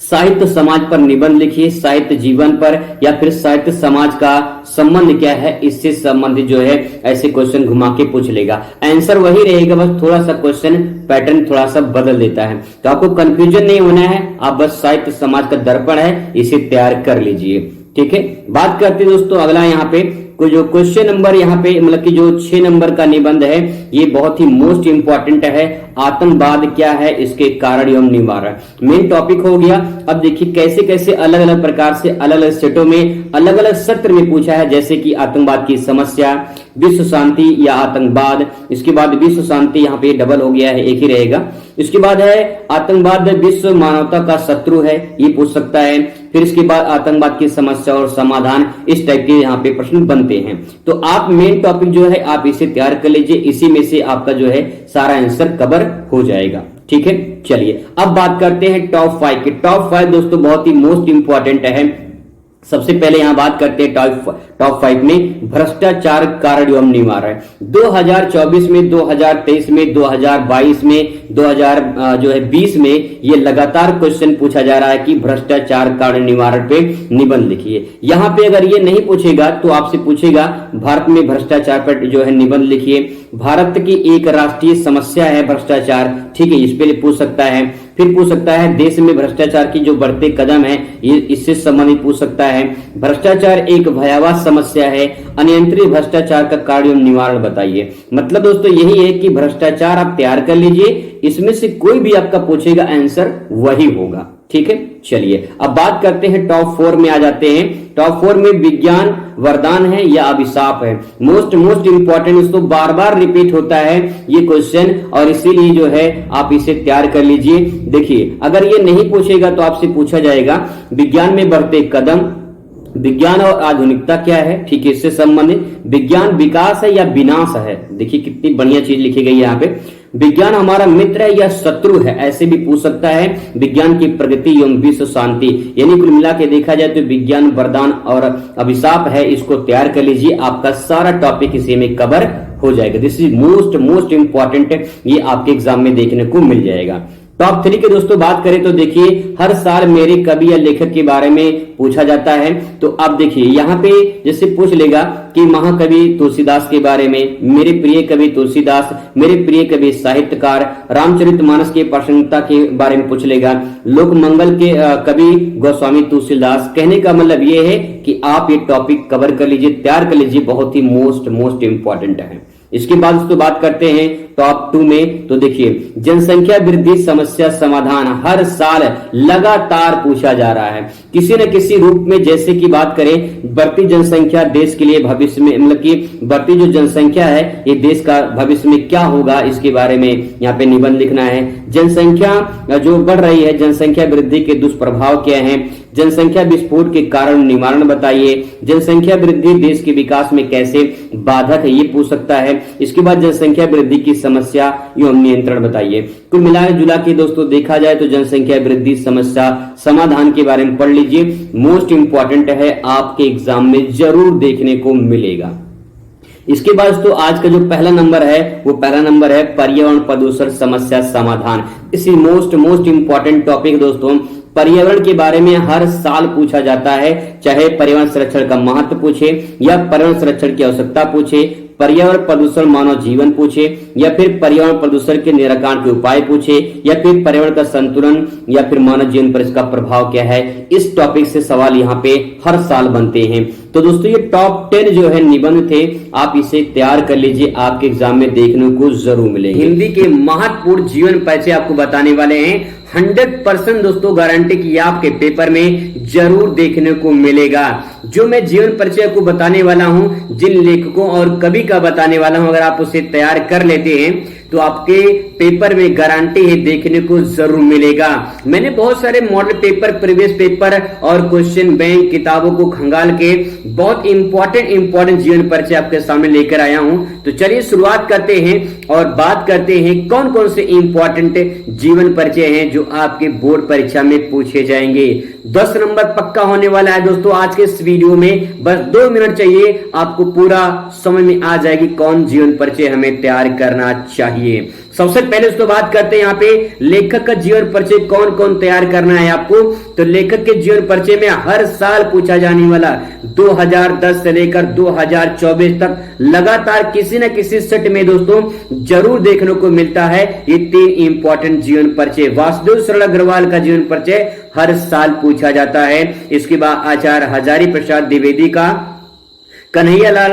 साहित्य समाज पर निबंध लिखिए, साहित्य जीवन पर, या फिर साहित्य समाज का संबंध क्या है इससे संबंधित जो है ऐसे क्वेश्चन घुमा के पूछ लेगा। आंसर वही रहेगा, बस थोड़ा सा क्वेश्चन पैटर्न थोड़ा सा बदल देता है। तो आपको कंफ्यूजन नहीं होना है, आप बस साहित्य समाज का दर्पण है इसे तैयार कर लीजिए, ठीक है। बात करते हैं दोस्तों अगला यहाँ पे जो क्वेश्चन नंबर यहाँ पे मतलब कि जो 6 नंबर का निबंध है ये बहुत ही मोस्ट इंपॉर्टेंट है। आतंकवाद क्या है, इसके कारण एवं निवारण मेन टॉपिक हो गया। अब देखिए कैसे कैसे अलग अलग प्रकार से अलग अलग सेटों में अलग अलग सत्र में पूछा है, जैसे कि आतंकवाद की समस्या, विश्व शांति या आतंकवाद। इसके बाद विश्व शांति यहाँ पे डबल हो गया है, एक ही रहेगा। इसके बाद है आतंकवाद विश्व मानवता का शत्रु है, ये पूछ सकता है। फिर इसके बाद आतंकवाद की समस्या और समाधान, इस टाइप के यहाँ पे प्रश्न बनते हैं। तो आप मेन टॉपिक जो है आप इसे तैयार कर लीजिए, इसी में से आपका जो है सारा आंसर कवर हो जाएगा, ठीक है। चलिए अब बात करते हैं टॉप 5 की। टॉप 5 दोस्तों बहुत ही मोस्ट इंपॉर्टेंट है। सबसे पहले यहां बात करते हैं टॉप 5 में भ्रष्टाचार कारण एवं निवारण। 2024 में, 2023 में, 2022 में, 2020 में ये लगातार क्वेश्चन पूछा जा रहा है कि भ्रष्टाचार कारण निवारण पे निबंध लिखिए। यहाँ पे अगर ये नहीं पूछेगा तो आपसे पूछेगा भारत में भ्रष्टाचार पर जो है निबंध लिखिए। भारत की एक राष्ट्रीय समस्या है भ्रष्टाचार, ठीक है, इस पे पूछ सकता है। फिर पूछ सकता है देश में भ्रष्टाचार की जो बढ़ते कदम है ये इससे संबंधित पूछ सकता है। भ्रष्टाचार एक भयावह समस्या है, अनियंत्रित भ्रष्टाचार का कारण एवं निवारण बताइए। मतलब दोस्तों यही है कि भ्रष्टाचार आप तैयार कर लीजिए, इसमें से कोई भी आपका पूछेगा आंसर वही होगा, ठीक है। चलिए अब बात करते हैं टॉप 4 में आ जाते हैं। टॉप 4 में विज्ञान वरदान है या अभिशाप है। मोस्ट इंपॉर्टेंट, इसको बार बार रिपीट होता है ये क्वेश्चन, और इसीलिए जो है आप इसे तैयार कर लीजिए। देखिए अगर ये नहीं पूछेगा तो आपसे पूछा जाएगा विज्ञान में बढ़ते कदम, विज्ञान और आधुनिकता क्या है, ठीक है, इससे संबंधित। विज्ञान विकास है या विनाश है, देखिए कितनी बढ़िया चीज लिखी गई है यहाँ पे। विज्ञान हमारा मित्र है या शत्रु है, ऐसे भी पूछ सकता है। विज्ञान की प्रगति एवं विश्व शांति, यानी कुल मिला के देखा जाए तो विज्ञान वरदान और अभिशाप है, इसको तैयार कर लीजिए। आपका सारा टॉपिक इसी में कवर हो जाएगा। दिस इज मोस्ट इंपॉर्टेंट, ये आपके एग्जाम में देखने को मिल जाएगा। टॉप 3 के दोस्तों बात करें तो देखिए हर साल मेरे कवि या लेखक के बारे में पूछा जाता है। तो आप देखिए यहाँ पे जैसे पूछ लेगा कि महाकवि तुलसीदास के बारे में, मेरे प्रिय कवि तुलसीदास, मेरे प्रिय कवि साहित्यकार, रामचरितमानस के प्रसन्नता के बारे में पूछ लेगा, लोक मंगल के कवि गोस्वामी तुलसीदास। कहने का मतलब ये है कि आप ये टॉपिक कवर कर लीजिए, तैयार कर लीजिए, बहुत ही मोस्ट इंपॉर्टेंट है। इसके बाद तो बात करते हैं टॉप 2 में। तो देखिए जनसंख्या वृद्धि समस्या समाधान हर साल लगातार पूछा जा रहा है किसी न किसी रूप में। जैसे कि बात करें बढ़ती जनसंख्या देश के लिए भविष्य में, मतलब कि बढ़ती जो जनसंख्या है ये देश का भविष्य में क्या होगा इसके बारे में यहाँ पे निबंध लिखना है। जनसंख्या जो बढ़ रही है, जनसंख्या वृद्धि के दुष्प्रभाव क्या है, जनसंख्या विस्फोट के कारण निवारण बताइए, जनसंख्या वृद्धि देश के विकास में कैसे बाधक है, ये पूछ सकता है। इसके बाद जनसंख्या वृद्धि की समस्या एवं नियंत्रण बताइए। कुल मिला जुला के दोस्तों देखा जाए तो जनसंख्या वृद्धि समस्या समाधान के बारे में पढ़ लीजिए, मोस्ट इंपॉर्टेंट है, आपके एग्जाम में जरूर देखने को मिलेगा। इसके बाद तो आज का जो पहला नंबर है वो पहला नंबर है पर्यावरण प्रदूषण समस्या समाधान। इसी मोस्ट इंपॉर्टेंट टॉपिक दोस्तों, पर्यावरण के बारे में हर साल पूछा जाता है, चाहे पर्यावरण संरक्षण का महत्व पूछे या पर्यावरण संरक्षण की आवश्यकता पूछे, पर्यावरण प्रदूषण मानव जीवन पूछे या फिर पर्यावरण प्रदूषण के निराकरण के उपाय पूछे या फिर पर्यावरण का संतुलन या फिर मानव जीवन पर इसका प्रभाव क्या है, इस टॉपिक से सवाल यहाँ पे हर साल बनते हैं। तो दोस्तों ये टॉप 10 जो है निबंध थे, आप इसे तैयार कर लीजिए, आपके एग्जाम में देखने को जरूर मिलेंगे। हिंदी के महत्वपूर्ण जीवन परिचय आपको बताने वाले हैं, 100% दोस्तों गारंटी की आपके पेपर में जरूर देखने को मिलेगा। जो मैं जीवन परिचय को बताने वाला हूं, जिन लेखकों और कवि का बताने वाला हूं, अगर आप उसे तैयार कर लेते हैं तो आपके पेपर में गारंटी है देखने को जरूर मिलेगा। मैंने बहुत सारे मॉडल पेपर, प्रीवियस पेपर और क्वेश्चन बैंक किताबों को खंगाल के बहुत इंपॉर्टेंट जीवन परिचय आपके सामने लेकर आया हूं। तो चलिए शुरुआत करते हैं और बात करते हैं कौन कौन से इंपॉर्टेंट जीवन परिचय हैं जो आपके बोर्ड परीक्षा में पूछे जाएंगे। 10 नंबर पक्का होने वाला है दोस्तों आज के इस वीडियो में, बस 2 मिनट चाहिए, आपको पूरा समझ में आ जाएगी कौन जीवन परिचय हमें तैयार करना चाहिए। सबसे पहले उसको बात करते हैं यहाँ पे लेखक का जीवन परिचय कौन कौन तैयार करना है आपको। तो लेखक के जीवन परिचय में हर साल पूछा जाने वाला 2010 से लेकर 2024 तक लगातार किसी न किसी सेट में दोस्तों जरूर देखने को मिलता है ये 3 इंपॉर्टेंट जीवन परिचय। वासुदेव शरण अग्रवाल का जीवन परिचय हर साल पूछा जाता है। इसके बाद आचार्य हजारी प्रसाद द्विवेदी का, कन्हैयालाल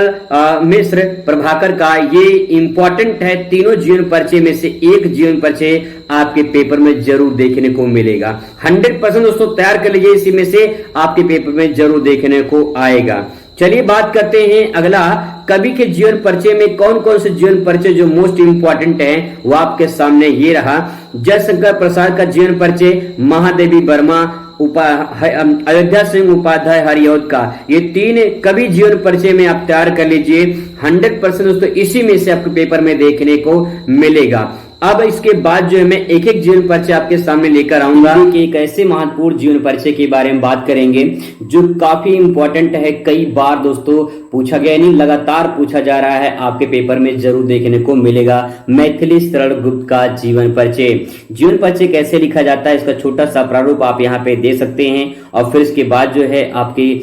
मिश्र, प्रभाकर का, ये इंपॉर्टेंट है। तीनों जीवन परिचय में से एक जीवन परिचय आपके पेपर में जरूर देखने को मिलेगा। 100% दोस्तों तैयार कर लीजिए, इसी में से आपके पेपर में जरूर देखने को आएगा। चलिए बात करते हैं अगला, कवि के जीवन परिचय में कौन कौन से जीवन परिचय जो मोस्ट इंपॉर्टेंट है वो आपके सामने ये रहा। जयशंकर प्रसाद का जीवन परिचय, महादेवी वर्मा, अयोध्या सिंह उपाध्याय हरिऔध का, ये 3 कवि जीवन परिचय में आप तैयार कर लीजिए। 100% दोस्तों इसी में से आपके पेपर में देखने को मिलेगा। अब इसके बाद जो है मैं एक एक जीवन परिचय आपके सामने लेकर आऊंगा कि एक ऐसे महत्वपूर्ण जीवन परिचय के बारे में बात करेंगे जो काफी इंपॉर्टेंट है, कई बार दोस्तों पूछा गया, नहीं लगातार पूछा जा रहा है, आपके पेपर में जरूर देखने को मिलेगा। मैथिली शरण गुप्त का जीवन परिचय। जीवन परिचय कैसे लिखा जाता है, इसका छोटा सा प्रारूप आप यहाँ पे दे सकते हैं और फिर इसके बाद जो है आपकी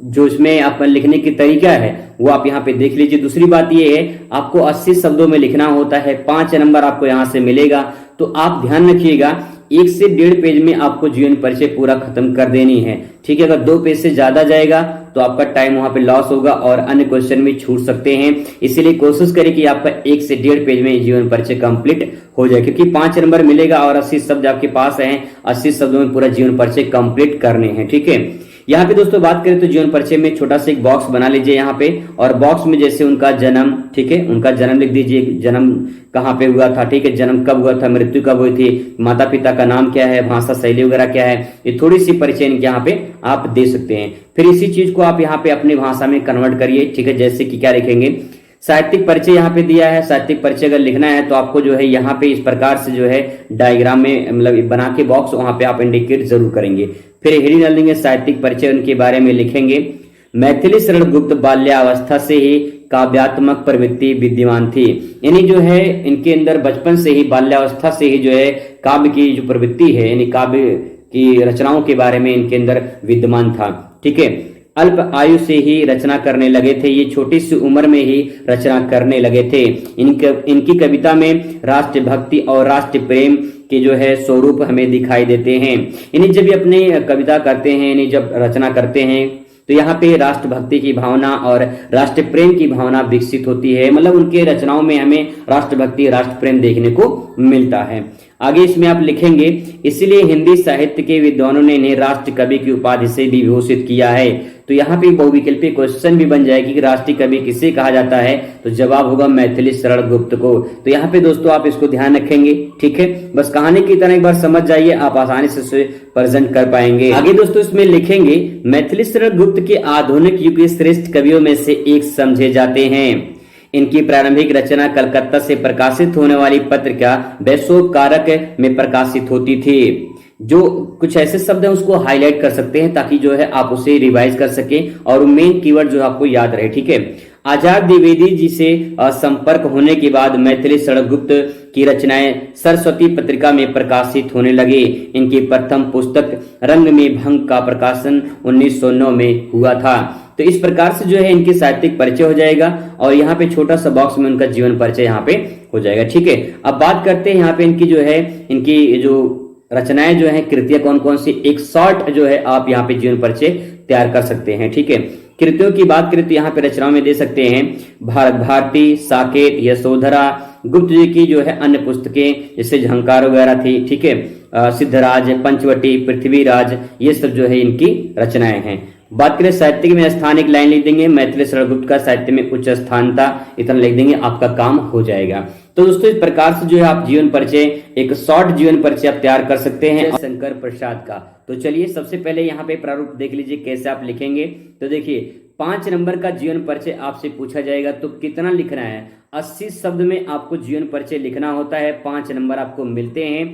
जो इसमें आप लिखने की तरीका है वो आप यहाँ पे देख लीजिए। दूसरी बात ये है आपको 80 शब्दों में लिखना होता है, 5 नंबर आपको यहाँ से मिलेगा। तो आप ध्यान रखिएगा 1 से 1.5 पेज में आपको जीवन परिचय पूरा खत्म कर देनी है, ठीक है। अगर 2 पेज से ज्यादा जाएगा तो आपका टाइम वहां पे लॉस होगा और अन्य क्वेश्चन भी छूट सकते हैं। इसीलिए कोशिश करें कि आपका 1 से 1.5 पेज में जीवन परिचय कंप्लीट हो जाए, क्योंकि 5 नंबर मिलेगा और 80 शब्द आपके पास हैं, 80 शब्दों में पूरा जीवन परिचय कंप्लीट करने हैं, ठीक है। यहाँ पे दोस्तों बात करें तो जीवन परिचय में छोटा सा एक बॉक्स बना लीजिए यहाँ पे, और बॉक्स में जैसे उनका जन्म, ठीक है, उनका जन्म लिख दीजिए, जन्म कहाँ पे हुआ था, ठीक है, जन्म कब हुआ था, मृत्यु कब हुई थी, माता पिता का नाम क्या है, भाषा शैली वगैरह क्या है, ये थोड़ी सी परिचय यहाँ पे आप दे सकते हैं। फिर इसी चीज को आप यहाँ पे अपनी भाषा में कन्वर्ट करिए, ठीक है। जैसे कि क्या लिखेंगे, साहित्यिक परिचय यहाँ पे दिया है, साहित्यिक परिचय अगर लिखना है तो आपको जो है यहाँ पे इस प्रकार से जो है डायग्राम में मतलब बना के बॉक्स वहां पे आप इंडिकेट जरूर करेंगे। फिर हेडिंग डाल देंगे साहित्यिक परिचय, उनके बारे में लिखेंगे। मैथिली शरण गुप्त बाल्यावस्था से ही काव्यात्मक प्रवृत्ति विद्यमान थी, यानी जो है इनके अंदर बचपन से ही, बाल्यावस्था से ही जो है काव्य की जो प्रवृत्ति है, यानी काव्य की रचनाओं के बारे में इनके अंदर विद्यमान था, ठीक है। अल्प आयु से ही रचना करने लगे थे, ये छोटी सी उम्र में ही रचना करने लगे थे। इनकी कविता में राष्ट्र भक्ति और राष्ट्र प्रेम के जो है स्वरूप हमें दिखाई देते हैं। यानी जब ये अपनी कविता करते हैं, यानी जब रचना करते हैं तो यहाँ पे राष्ट्रभक्ति की भावना और राष्ट्र प्रेम की भावना विकसित होती है, मतलब उनके रचनाओं में हमें राष्ट्रभक्ति, राष्ट्र प्रेम देखने को मिलता है। आगे इसमें आप लिखेंगे, इसलिए हिंदी साहित्य के विद्वानों ने इन्हें राष्ट्र कवि की उपाधि से भी विभूषित किया है। तो यहाँ पे बहुविकल्पी क्वेश्चन भी बन जाएगी कि राष्ट्रीय कवि किसे कहा जाता है, तो जवाब होगा मैथिली शरण गुप्त को। तो यहाँ पे दोस्तों आप इसको ध्यान रखेंगे, ठीक है। बस कहानी की तरह एक बार समझ जाइए, आप आसानी से प्रेजेंट कर पाएंगे। आगे दोस्तों इसमें लिखेंगे, मैथिली शरण गुप्त के आधुनिक युग के श्रेष्ठ कवियों में से एक समझे जाते हैं। इनकी प्रारंभिक रचना कलकत्ता से प्रकाशित होने वाली पत्रिका वैशोपकारक में प्रकाशित होती थी। जो कुछ ऐसे शब्द हैं उसको हाईलाइट कर सकते हैं ताकि जो है आप उसे रिवाइज कर सकें और मेन कीवर्ड जो आपको याद रहे, ठीक है। आचार्य द्विवेदी जी से संपर्क होने के बाद मैथिली शरण गुप्त की रचनाएं सरस्वती पत्रिका में प्रकाशित होने लगे। इनकी प्रथम पुस्तक रंग में भंग का प्रकाशन 1909 में हुआ था। तो इस प्रकार से जो है इनकी साहित्यिक परिचय हो जाएगा और यहाँ पे छोटा सा बॉक्स में उनका जीवन परिचय यहाँ पे हो जाएगा, ठीक है। अब बात करते हैं यहाँ पे इनकी जो है, इनकी जो रचनाएं जो है, कृतियां कौन कौन सी, एक शॉर्ट जो है आप यहाँ पे जीवन परिचय तैयार कर सकते हैं, ठीक है। कृतियों की बात करें तो यहाँ पे रचनाओं में दे सकते हैं भारत भारती, साकेत, यशोधरा, गुप्त जी की जो है अन्य पुस्तकें जैसे झंकार वगैरह थी, ठीक है, सिद्धराज, पंचवटी, पृथ्वीराज, ये सब जो है इनकी रचनाएं हैं। बात करें साहित्य में स्थान, एक लाइन लिख देंगे, मैथिली शरण गुप्त का साहित्य में उच्च स्थान था, इतना लिख देंगे, आपका काम हो जाएगा। तो दोस्तों इस प्रकार से जो है आप जीवन परिचय, एक शॉर्ट जीवन परिचय आप तैयार कर सकते हैं जयशंकर प्रसाद का। तो चलिए सबसे पहले यहाँ पे प्रारूप देख लीजिए कैसे आप लिखेंगे। तो देखिए 5 नंबर का जीवन परिचय आपसे पूछा जाएगा तो कितना लिखना है, 80 शब्द में आपको जीवन परिचय लिखना होता है। 5 नंबर आपको मिलते हैं।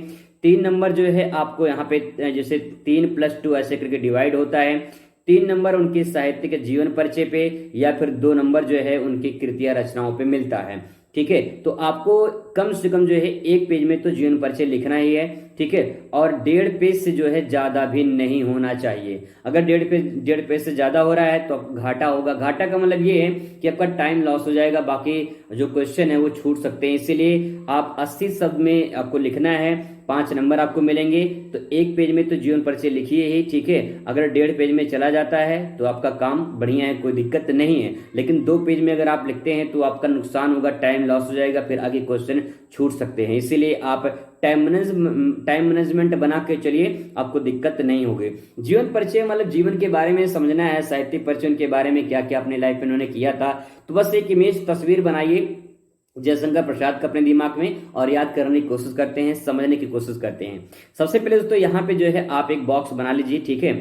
3 नंबर जो है आपको यहाँ पे जैसे 3+2 ऐसे करके डिवाइड होता है। 3 नंबर उनके साहित्य के जीवन परिचय पे या फिर 2 नंबर जो है उनकी कृतियां रचनाओं पे मिलता है, ठीक है। तो आपको कम से कम जो है 1 पेज में तो जीवन परिचय लिखना ही है, ठीक है। और 1.5 पेज से जो है ज्यादा भी नहीं होना चाहिए। अगर 1.5 पेज से ज्यादा हो रहा है तो घाटा होगा। घाटा का मतलब ये है कि आपका टाइम लॉस हो जाएगा, बाकी जो क्वेश्चन है वो छूट सकते हैं। इसीलिए आप 80 शब्द में आपको लिखना है, 5 नंबर आपको मिलेंगे। तो 1 पेज में तो जीवन परिचय लिखिए ही, ठीक है। अगर 1.5 पेज में चला जाता है तो आपका काम बढ़िया है, कोई दिक्कत नहीं है। लेकिन 2 पेज में अगर आप लिखते हैं तो आपका नुकसान होगा, टाइम लॉस हो जाएगा, फिर आगे क्वेश्चन छूट सकते हैं। इसीलिए आप टाइम मैनेजमेंट बना के चलिए, आपको दिक्कत नहीं होगी। जीवन परिचय मतलब जीवन के बारे में समझना है, साहित्य परिचय उनके बारे में क्या क्या अपने लाइफ में उन्होंने किया था। तो बस एक इमेज तस्वीर बनाइए जयशंकर प्रसाद का अपने दिमाग में और याद करने की कोशिश करते हैं, समझने की कोशिश करते हैं। सबसे पहले दोस्तों यहाँ पे जो है आप एक बॉक्स बना लीजिए, ठीक है।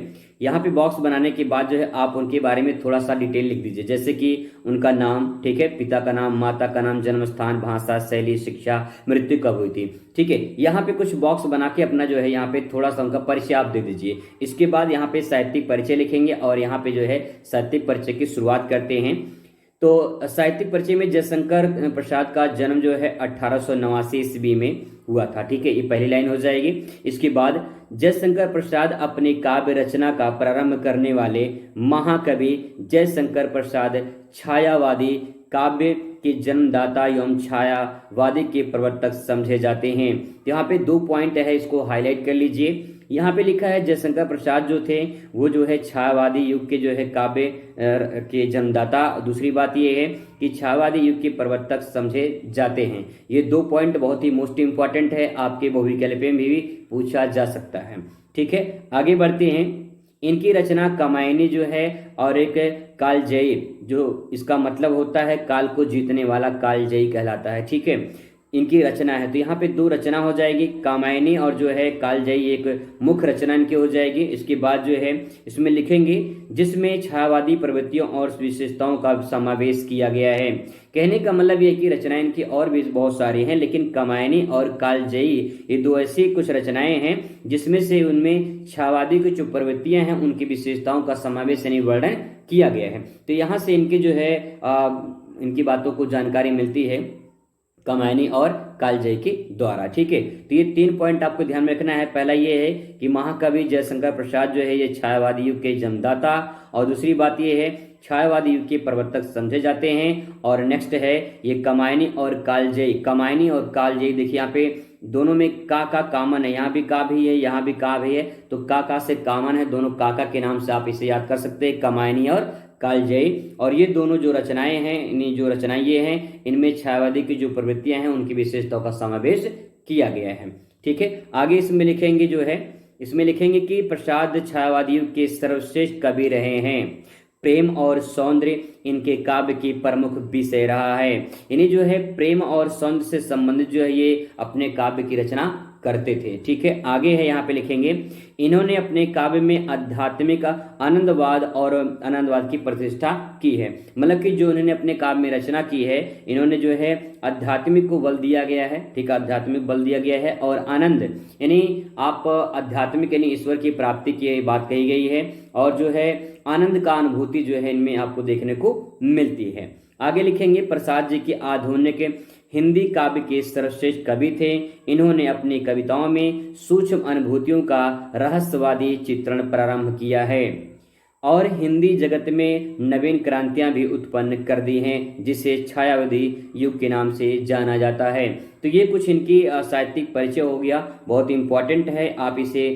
यहाँ पे बॉक्स बनाने के बाद जो है आप उनके बारे में थोड़ा सा डिटेल लिख दीजिए, जैसे कि उनका नाम, ठीक है, पिता का नाम, माता का नाम, जन्म स्थान, भाषा, शैली, शिक्षा, मृत्यु कब हुई थी, ठीक है। यहाँ पे कुछ बॉक्स बना के अपना जो है यहाँ पे थोड़ा सा उनका परिचय आप दे दीजिए। इसके बाद यहाँ पे साहित्यिक परिचय लिखेंगे और यहाँ पे जो है साहित्यिक परिचय की शुरुआत करते हैं। तो साहित्यिक परिचय में जयशंकर प्रसाद का जन्म जो है 1889 ईस्वी में हुआ था, ठीक है, ये पहली लाइन हो जाएगी। इसके बाद जयशंकर प्रसाद अपनी काव्य रचना का प्रारंभ करने वाले महाकवि जयशंकर प्रसाद छायावादी काव्य के जन्मदाता एवं छायावादी के प्रवर्तक समझे जाते हैं। यहाँ पे 2 पॉइंट है, इसको हाईलाइट कर लीजिए। यहाँ पे लिखा है जयशंकर प्रसाद जो थे वो जो है छायावादी युग के जो है काव्य के जन्मदाता। दूसरी बात ये है कि छायावादी युग के प्रवर्तक समझे जाते हैं। ये 2 पॉइंट बहुत ही मोस्ट इंपॉर्टेंट है, आपके बहुविकल्पी में भी पूछा जा सकता है, ठीक है। आगे बढ़ते हैं। इनकी रचना कामायनी जो है और एक कालजयी, जो इसका मतलब होता है काल को जीतने वाला, कालजयी कहलाता है, ठीक है, इनकी रचना है। तो यहाँ पे 2 रचना हो जाएगी, कामायनी और जो है कालजयी, एक मुख्य रचना इनकी हो जाएगी। इसके बाद जो है इसमें लिखेंगे जिसमें छायावादी प्रवृत्तियों और विशेषताओं का समावेश किया गया है। कहने का मतलब ये कि रचनाएं इनकी और भी बहुत सारी हैं, लेकिन कामायनी और कालजयी ये 2 ऐसी कुछ रचनाएं हैं जिसमें से उनमें छायावादी की जो प्रवृत्तियां हैं उनकी विशेषताओं का समावेश यानी वर्णन किया गया है। तो यहाँ से इनकी जो है इनकी बातों को जानकारी मिलती है कामायनी और कालजयी के द्वारा, ठीक है। तो ये 3 पॉइंट आपको ध्यान में रखना है। पहला ये है कि महाकवि जयशंकर प्रसाद जो है ये छायावादी युग के जन्मदाता, और दूसरी बात ये है छायावादी युग के प्रवर्तक समझे जाते हैं। और नेक्स्ट है ये कामायनी और कालजयी। कामायनी और कालजयी देखिए यहाँ पे दोनों में का कामन है, यहाँ भी का भी है, यहाँ भी का भी है, तो का से कामन है, दोनों काका के नाम से आप इसे याद कर सकते हैं, कामायनी और कालजयी। और ये दोनों जो रचनाएं हैं, इन्हीं जो रचनाएं ये हैं, इनमें छायावादी की जो प्रवृत्तियां हैं उनकी विशेषताओं का समावेश किया गया है। ठीक है, आगे इसमें लिखेंगे जो है, इसमें लिखेंगे कि प्रसाद छायावादियों के सर्वश्रेष्ठ कवि रहे हैं। प्रेम और सौंदर्य इनके काव्य की प्रमुख विषय रहा है। इन्हें जो है प्रेम और सौंदर्य से संबंधित जो है ये अपने काव्य की रचना करते थे। ठीक है, आगे है यहाँ पे लिखेंगे, इन्होंने अपने काव्य में आध्यात्मिक आनंदवाद और आनंदवाद की प्रतिष्ठा की है। मतलब कि जो इन्होंने अपने काव्य में रचना की है, इन्होंने जो है आध्यात्मिक को बल दिया गया है। ठीक है, आध्यात्मिक बल दिया गया है और आनंद यानी आप आध्यात्मिक यानी ईश्वर की प्राप्ति की बात कही गई है और जो है आनंद का अनुभूति जो है इनमें आपको देखने को मिलती है। आगे लिखेंगे, प्रसाद जी की आधुनिक हिंदी काव्य के सर्वश्रेष्ठ कवि थे। इन्होंने अपनी कविताओं में सूक्ष्म अनुभूतियों का रहस्यवादी चित्रण प्रारंभ किया है और हिंदी जगत में नवीन क्रांतियां भी उत्पन्न कर दी हैं, जिसे छायावादी युग के नाम से जाना जाता है। तो ये कुछ इनकी साहित्यिक परिचय हो गया, बहुत इंपॉर्टेंट है। आप इसे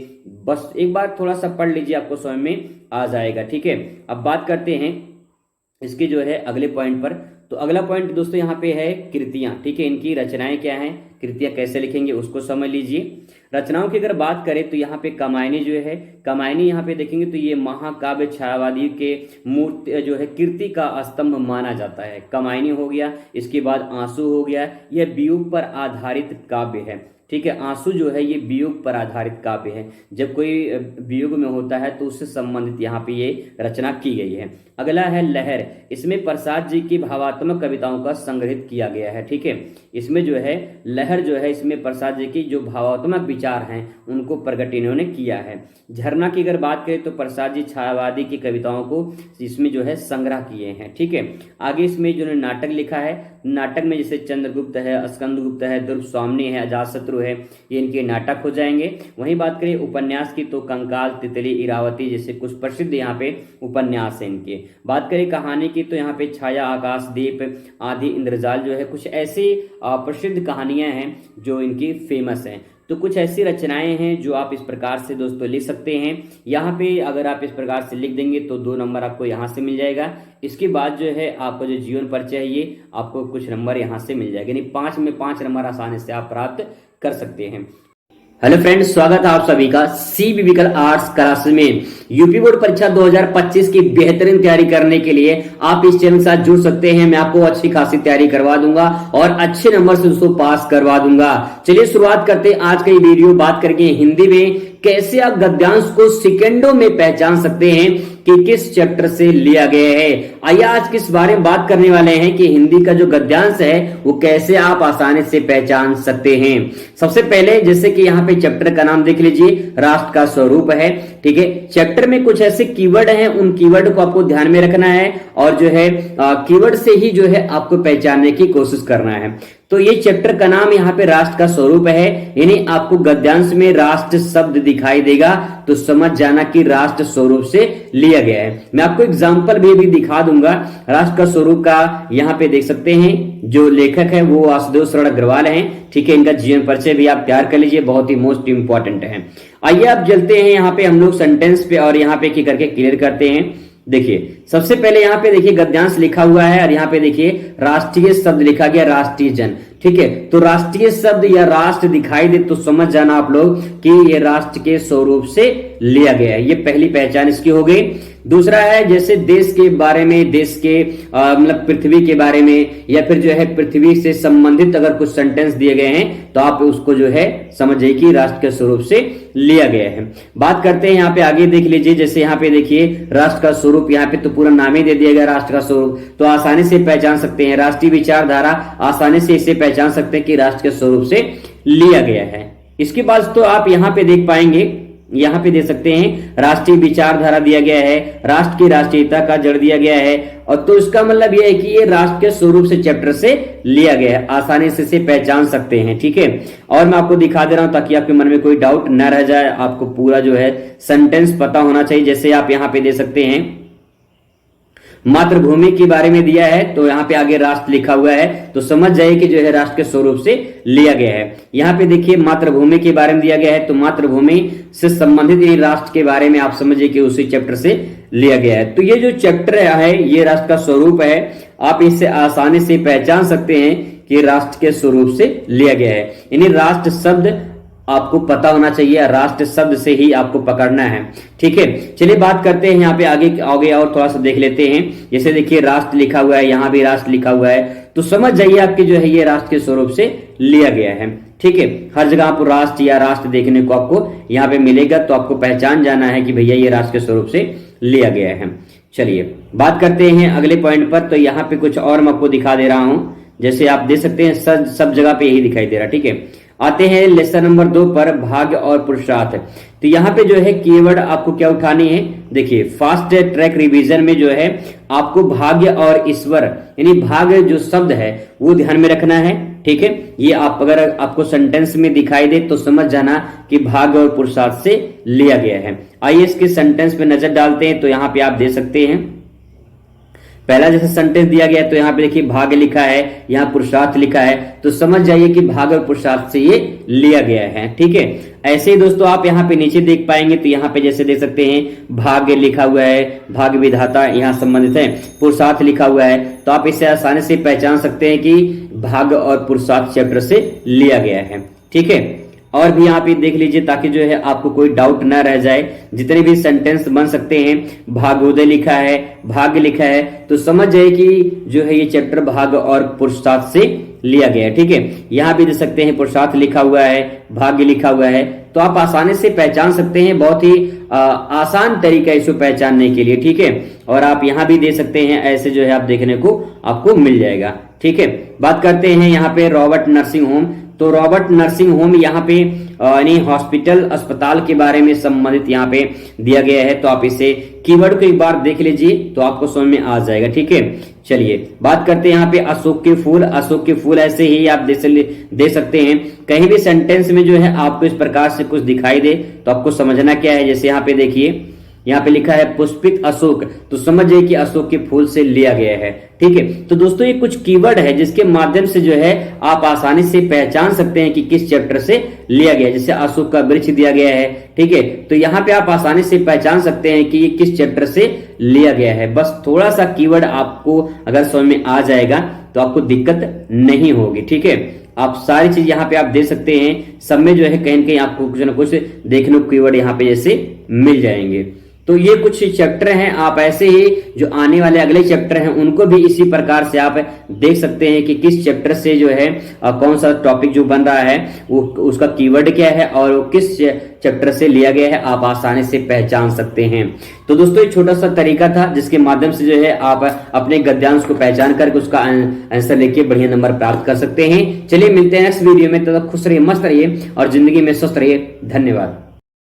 बस एक बार थोड़ा सा पढ़ लीजिए, आपको समझ में आ जाएगा। ठीक है, अब बात करते हैं इसके जो है अगले पॉइंट पर। तो अगला पॉइंट दोस्तों यहाँ पे है कृतियां। ठीक है, इनकी रचनाएं क्या हैं, कृतियां कैसे लिखेंगे उसको समझ लीजिए। रचनाओं की अगर बात करें तो यहाँ पे कामायनी जो है, कामायनी यहाँ पे देखेंगे तो ये महाकाव्य छायावादी के मूर्ति जो है कीर्ति का स्तंभ माना जाता है। कामायनी हो गया, इसके बाद आंसू हो गया, यह वियोग पर आधारित काव्य है। ठीक है, आंसू जो है ये वियोग पर आधारित काव्य है। जब कोई वियोग में होता है तो उससे संबंधित यहाँ पे ये रचना की गई है। अगला है लहर, इसमें प्रसाद जी की भावात्मक कविताओं का संग्रहित किया गया है। ठीक है, इसमें जो है लहर जो है, इसमें प्रसाद जी की जो भावात्मक विचार हैं उनको प्रकट इन्होंने किया है। झरना की अगर बात करें तो प्रसाद जी छायावादी की कविताओं को इसमें जो है संग्रह किए हैं। ठीक है, आगे इसमें जो नाटक लिखा है, नाटक में जैसे चंद्रगुप्त है, स्कंदगुप्त है, द्रुप स्वामिनी है, अजातशत्रु है, ये इनके नाटक हो जाएंगे। वहीं बात करें उपन्यास की तो कंकाल, तितली, इरावती जैसे कुछ प्रसिद्ध यहाँ पे उपन्यास है इनके। बात करें कहानी की तो यहाँ पे छाया, आकाशदीप, आदि, इंद्रजाल जो है कुछ ऐसी प्रसिद्ध कहानियां हैं जो इनकी फेमस हैं। तो कुछ ऐसी रचनाएं हैं जो आप इस प्रकार से दोस्तों लिख सकते हैं। यहाँ पे अगर आप इस प्रकार से लिख देंगे तो 2 नंबर आपको यहाँ से मिल जाएगा। इसके बाद जो है आपका जो जीवन परिचय है ये आपको कुछ नंबर यहाँ से मिल जाएगा, यानी 5 में 5 नंबर आसानी से आप प्राप्त कर सकते हैं। हेलो फ्रेंड्स, स्वागत है आप सभी का सीबीबीकल आर्ट्स क्लास में। यूपी बोर्ड परीक्षा 2025 की बेहतरीन तैयारी करने के लिए आप इस चैनल के साथ जुड़ सकते हैं। मैं आपको अच्छी खासी तैयारी करवा दूंगा और अच्छे नंबर से उसको पास करवा दूंगा। चलिए शुरुआत करते हैं आज का ये वीडियो। बात करेंगे हिंदी में कैसे आप गद्यांश को सेकंडों में पहचान सकते हैं कि किस चैप्टर से लिया गया है। आइए आज किस बारे में बात करने वाले हैं कि हिंदी का जो गद्यांश है वो कैसे आप आसानी से पहचान सकते हैं। सबसे पहले जैसे कि यहाँ पे चैप्टर का नाम देख लीजिए, राष्ट्र का स्वरूप है। ठीक है, चैप्टर में कुछ ऐसे कीवर्ड हैं, उन कीवर्ड को आपको ध्यान में रखना है और जो है कीवर्ड से ही जो है आपको पहचानने की कोशिश करना है। तो ये चैप्टर का नाम यहाँ पे राष्ट्र का स्वरूप है, यानी आपको गद्यांश में राष्ट्र शब्द दिखाई देगा तो समझ जाना कि राष्ट्र स्वरूप से लिया गया है। मैं आपको एग्जांपल भी दिखा दूंगा राष्ट्र का स्वरूप का। यहाँ पे देख सकते हैं जो लेखक है वो वासुदेव शरण अग्रवाल हैं। ठीक है, इनका जीवन परिचय भी आप तैयार कर लीजिए, बहुत ही मोस्ट इंपॉर्टेंट है। आइए आप चलते हैं यहाँ पे हम लोग सेंटेंस पे और यहाँ पे करके क्लियर करते हैं। देखिए सबसे पहले यहाँ पे देखिए गद्यांश लिखा हुआ है और यहाँ पे देखिए राष्ट्रीय शब्द लिखा गया, राष्ट्रीय जन। ठीक है, तो राष्ट्रीय शब्द या राष्ट्र दिखाई दे तो समझ जाना आप लोग कि ये राष्ट्र के स्वरूप से लिया गया है। ये पहली पहचान इसकी हो गई। दूसरा है जैसे देश के बारे में, देश के मतलब पृथ्वी के बारे में या फिर जो है पृथ्वी से संबंधित अगर कुछ सेंटेंस दिए गए हैं तो आप उसको जो है समझिए कि राष्ट्र के स्वरूप से लिया गया है। बात करते हैं यहाँ पे आगे देख लीजिए, जैसे यहाँ पे देखिए राष्ट्र का स्वरूप, यहाँ पे तो पूरा नाम ही दे दिया गया राष्ट्र का स्वरूप, तो आसानी से पहचान सकते हैं। राष्ट्रीय विचारधारा, आसानी से इसे पहचान सकते हैं कि राष्ट्र के स्वरूप से लिया गया है। इसके बाद तो आप यहाँ पे देख पाएंगे, यहाँ पे दे सकते हैं राष्ट्रीय विचारधारा दिया गया है, राष्ट्र की राष्ट्रीयता का जड़ दिया गया है, और तो इसका मतलब यह है कि ये राष्ट्र के स्वरूप से चैप्टर से लिया गया है। आसानी से इसे पहचान सकते हैं। ठीक है, और मैं आपको दिखा दे रहा हूं ताकि आपके मन में कोई डाउट न रह जाए, आपको पूरा जो है सेंटेंस पता होना चाहिए। जैसे आप यहाँ पे दे सकते हैं मातृभूमि के बारे में दिया है, तो यहाँ पे आगे राष्ट्र लिखा हुआ है, तो समझ जाइए कि जो है राष्ट्र के स्वरूप से लिया गया है। यहाँ पे देखिए मातृभूमि के बारे में दिया गया है, तो मातृभूमि से संबंधित राष्ट्र के बारे में आप समझिए कि उसी चैप्टर से लिया गया है। तो ये जो चैप्टर है ये राष्ट्र का स्वरूप है, आप इससे आसानी से पहचान सकते हैं कि राष्ट्र के स्वरूप से लिया गया है। यानी राष्ट्र शब्द आपको पता होना चाहिए, राष्ट्र शब्द से ही आपको पकड़ना है, ठीक है। चलिए बात करते हैं यहाँ पे आगे और थोड़ा सा देख लेते हैं। जैसे देखिए राष्ट्र लिखा हुआ है, यहाँ भी राष्ट्र लिखा हुआ है, तो समझ जाइए आपके जो है ये राष्ट्र के स्वरूप से लिया गया है, ठीक है। हर जगह आपको राष्ट्र या राष्ट्र देखने को आपको यहाँ पे मिलेगा, तो आपको पहचान जाना है कि भैया ये राष्ट्र के स्वरूप से लिया गया है। चलिए बात करते हैं अगले पॉइंट पर। तो यहाँ पे कुछ और मैं आपको दिखा दे रहा हूं, जैसे आप देख सकते हैं सब जगह पे यही दिखाई दे रहा है, ठीक है। आते हैं लेसन नंबर 2 पर, भाग्य और पुरुषार्थ। तो यहाँ पे जो है कीवर्ड आपको क्या उठानी है, देखिए फास्ट ट्रैक रिवीजन में जो है आपको भाग्य और ईश्वर यानी भाग्य जो शब्द है वो ध्यान में रखना है, ठीक है। ये आप अगर आपको सेंटेंस में दिखाई दे तो समझ जाना कि भाग्य और पुरुषार्थ से लिया गया है। आइए इसके सेंटेंस पे नजर डालते हैं। तो यहाँ पे आप देख सकते हैं पहला जैसे सेंटेंस दिया गया है, तो यहाँ पे देखिए भाग्य लिखा है, यहाँ पुरुषार्थ लिखा है, तो समझ जाइए कि भाग्य और पुरुषार्थ से ये लिया गया है, ठीक है। ऐसे ही दोस्तों आप यहाँ पे नीचे देख पाएंगे, तो यहाँ पे जैसे देख सकते हैं भाग्य लिखा हुआ है, भाग्य विधाता यहाँ संबंधित है, पुरुषार्थ लिखा हुआ है, तो आप इसे आसानी से पहचान सकते हैं कि भाग्य और पुरुषार्थ चैप्टर से लिया गया है, ठीक है। और भी यहाँ पे देख लीजिए ताकि जो है आपको कोई डाउट ना रह जाए। जितने भी सेंटेंस बन सकते हैं, भाग्योदय लिखा है, भाग्य लिखा है, तो समझ जाए कि जो है ये चैप्टर भाग्य और पुरुषार्थ से लिया गया है, ठीक है। यहाँ भी देख सकते हैं पुरुषार्थ लिखा हुआ है, भाग्य लिखा हुआ है, तो आप आसानी से पहचान सकते हैं। बहुत ही आसान तरीका है इसको पहचानने के लिए, ठीक है। और आप यहाँ भी दे सकते हैं, ऐसे जो है आप देखने को आपको मिल जाएगा, ठीक है। बात करते हैं यहाँ पे रॉबर्ट नर्सिंग होम। तो रॉबर्ट नर्सिंग होम यहाँ पे यानी हॉस्पिटल अस्पताल के बारे में संबंधित यहाँ पे दिया गया है, तो आप इसे कीवर्ड को एक बार देख लीजिए तो आपको समझ में आ जाएगा, ठीक है। चलिए बात करते हैं यहाँ पे अशोक के फूल। अशोक के फूल ऐसे ही आप दे सकते हैं, कहीं भी सेंटेंस में जो है आपको इस प्रकार से कुछ दिखाई दे तो आपको समझना क्या है। जैसे यहाँ पे देखिए, यहाँ पे लिखा है पुष्पित अशोक, तो समझिए कि अशोक के फूल से लिया गया है, ठीक है। तो दोस्तों ये कुछ कीवर्ड है जिसके माध्यम से जो है आप आसानी से पहचान सकते हैं कि किस चैप्टर से लिया गया है। जैसे अशोक का वृक्ष दिया गया है, ठीक है, तो यहाँ पे आप आसानी से पहचान सकते हैं कि ये किस चैप्टर से लिया गया है। बस थोड़ा सा कीवर्ड आपको अगर समझ में आ जाएगा तो आपको दिक्कत नहीं होगी, ठीक है। आप सारी चीज यहाँ पे आप दे सकते हैं, सब में जो है कहीं न कहीं आपको कुछ ना कुछ देखने को कीवर्ड यहाँ पे जैसे मिल जाएंगे। तो ये कुछ चैप्टर हैं, आप ऐसे ही जो आने वाले अगले चैप्टर हैं उनको भी इसी प्रकार से आप देख सकते हैं कि किस चैप्टर से जो है कौन सा टॉपिक जो बन रहा है वो उसका कीवर्ड क्या है और वो किस चैप्टर से लिया गया है, आप आसानी से पहचान सकते हैं। तो दोस्तों एक छोटा सा तरीका था जिसके माध्यम से जो है आप अपने गद्यांश को पहचान करके उसका आंसर लेके बढ़िया नंबर प्राप्त कर सकते हैं। चलिए मिलते हैं नेक्स्ट वीडियो में, तब तक खुश रहिए, मस्त रहिए और जिंदगी में स्वस्थ रहिए। धन्यवाद।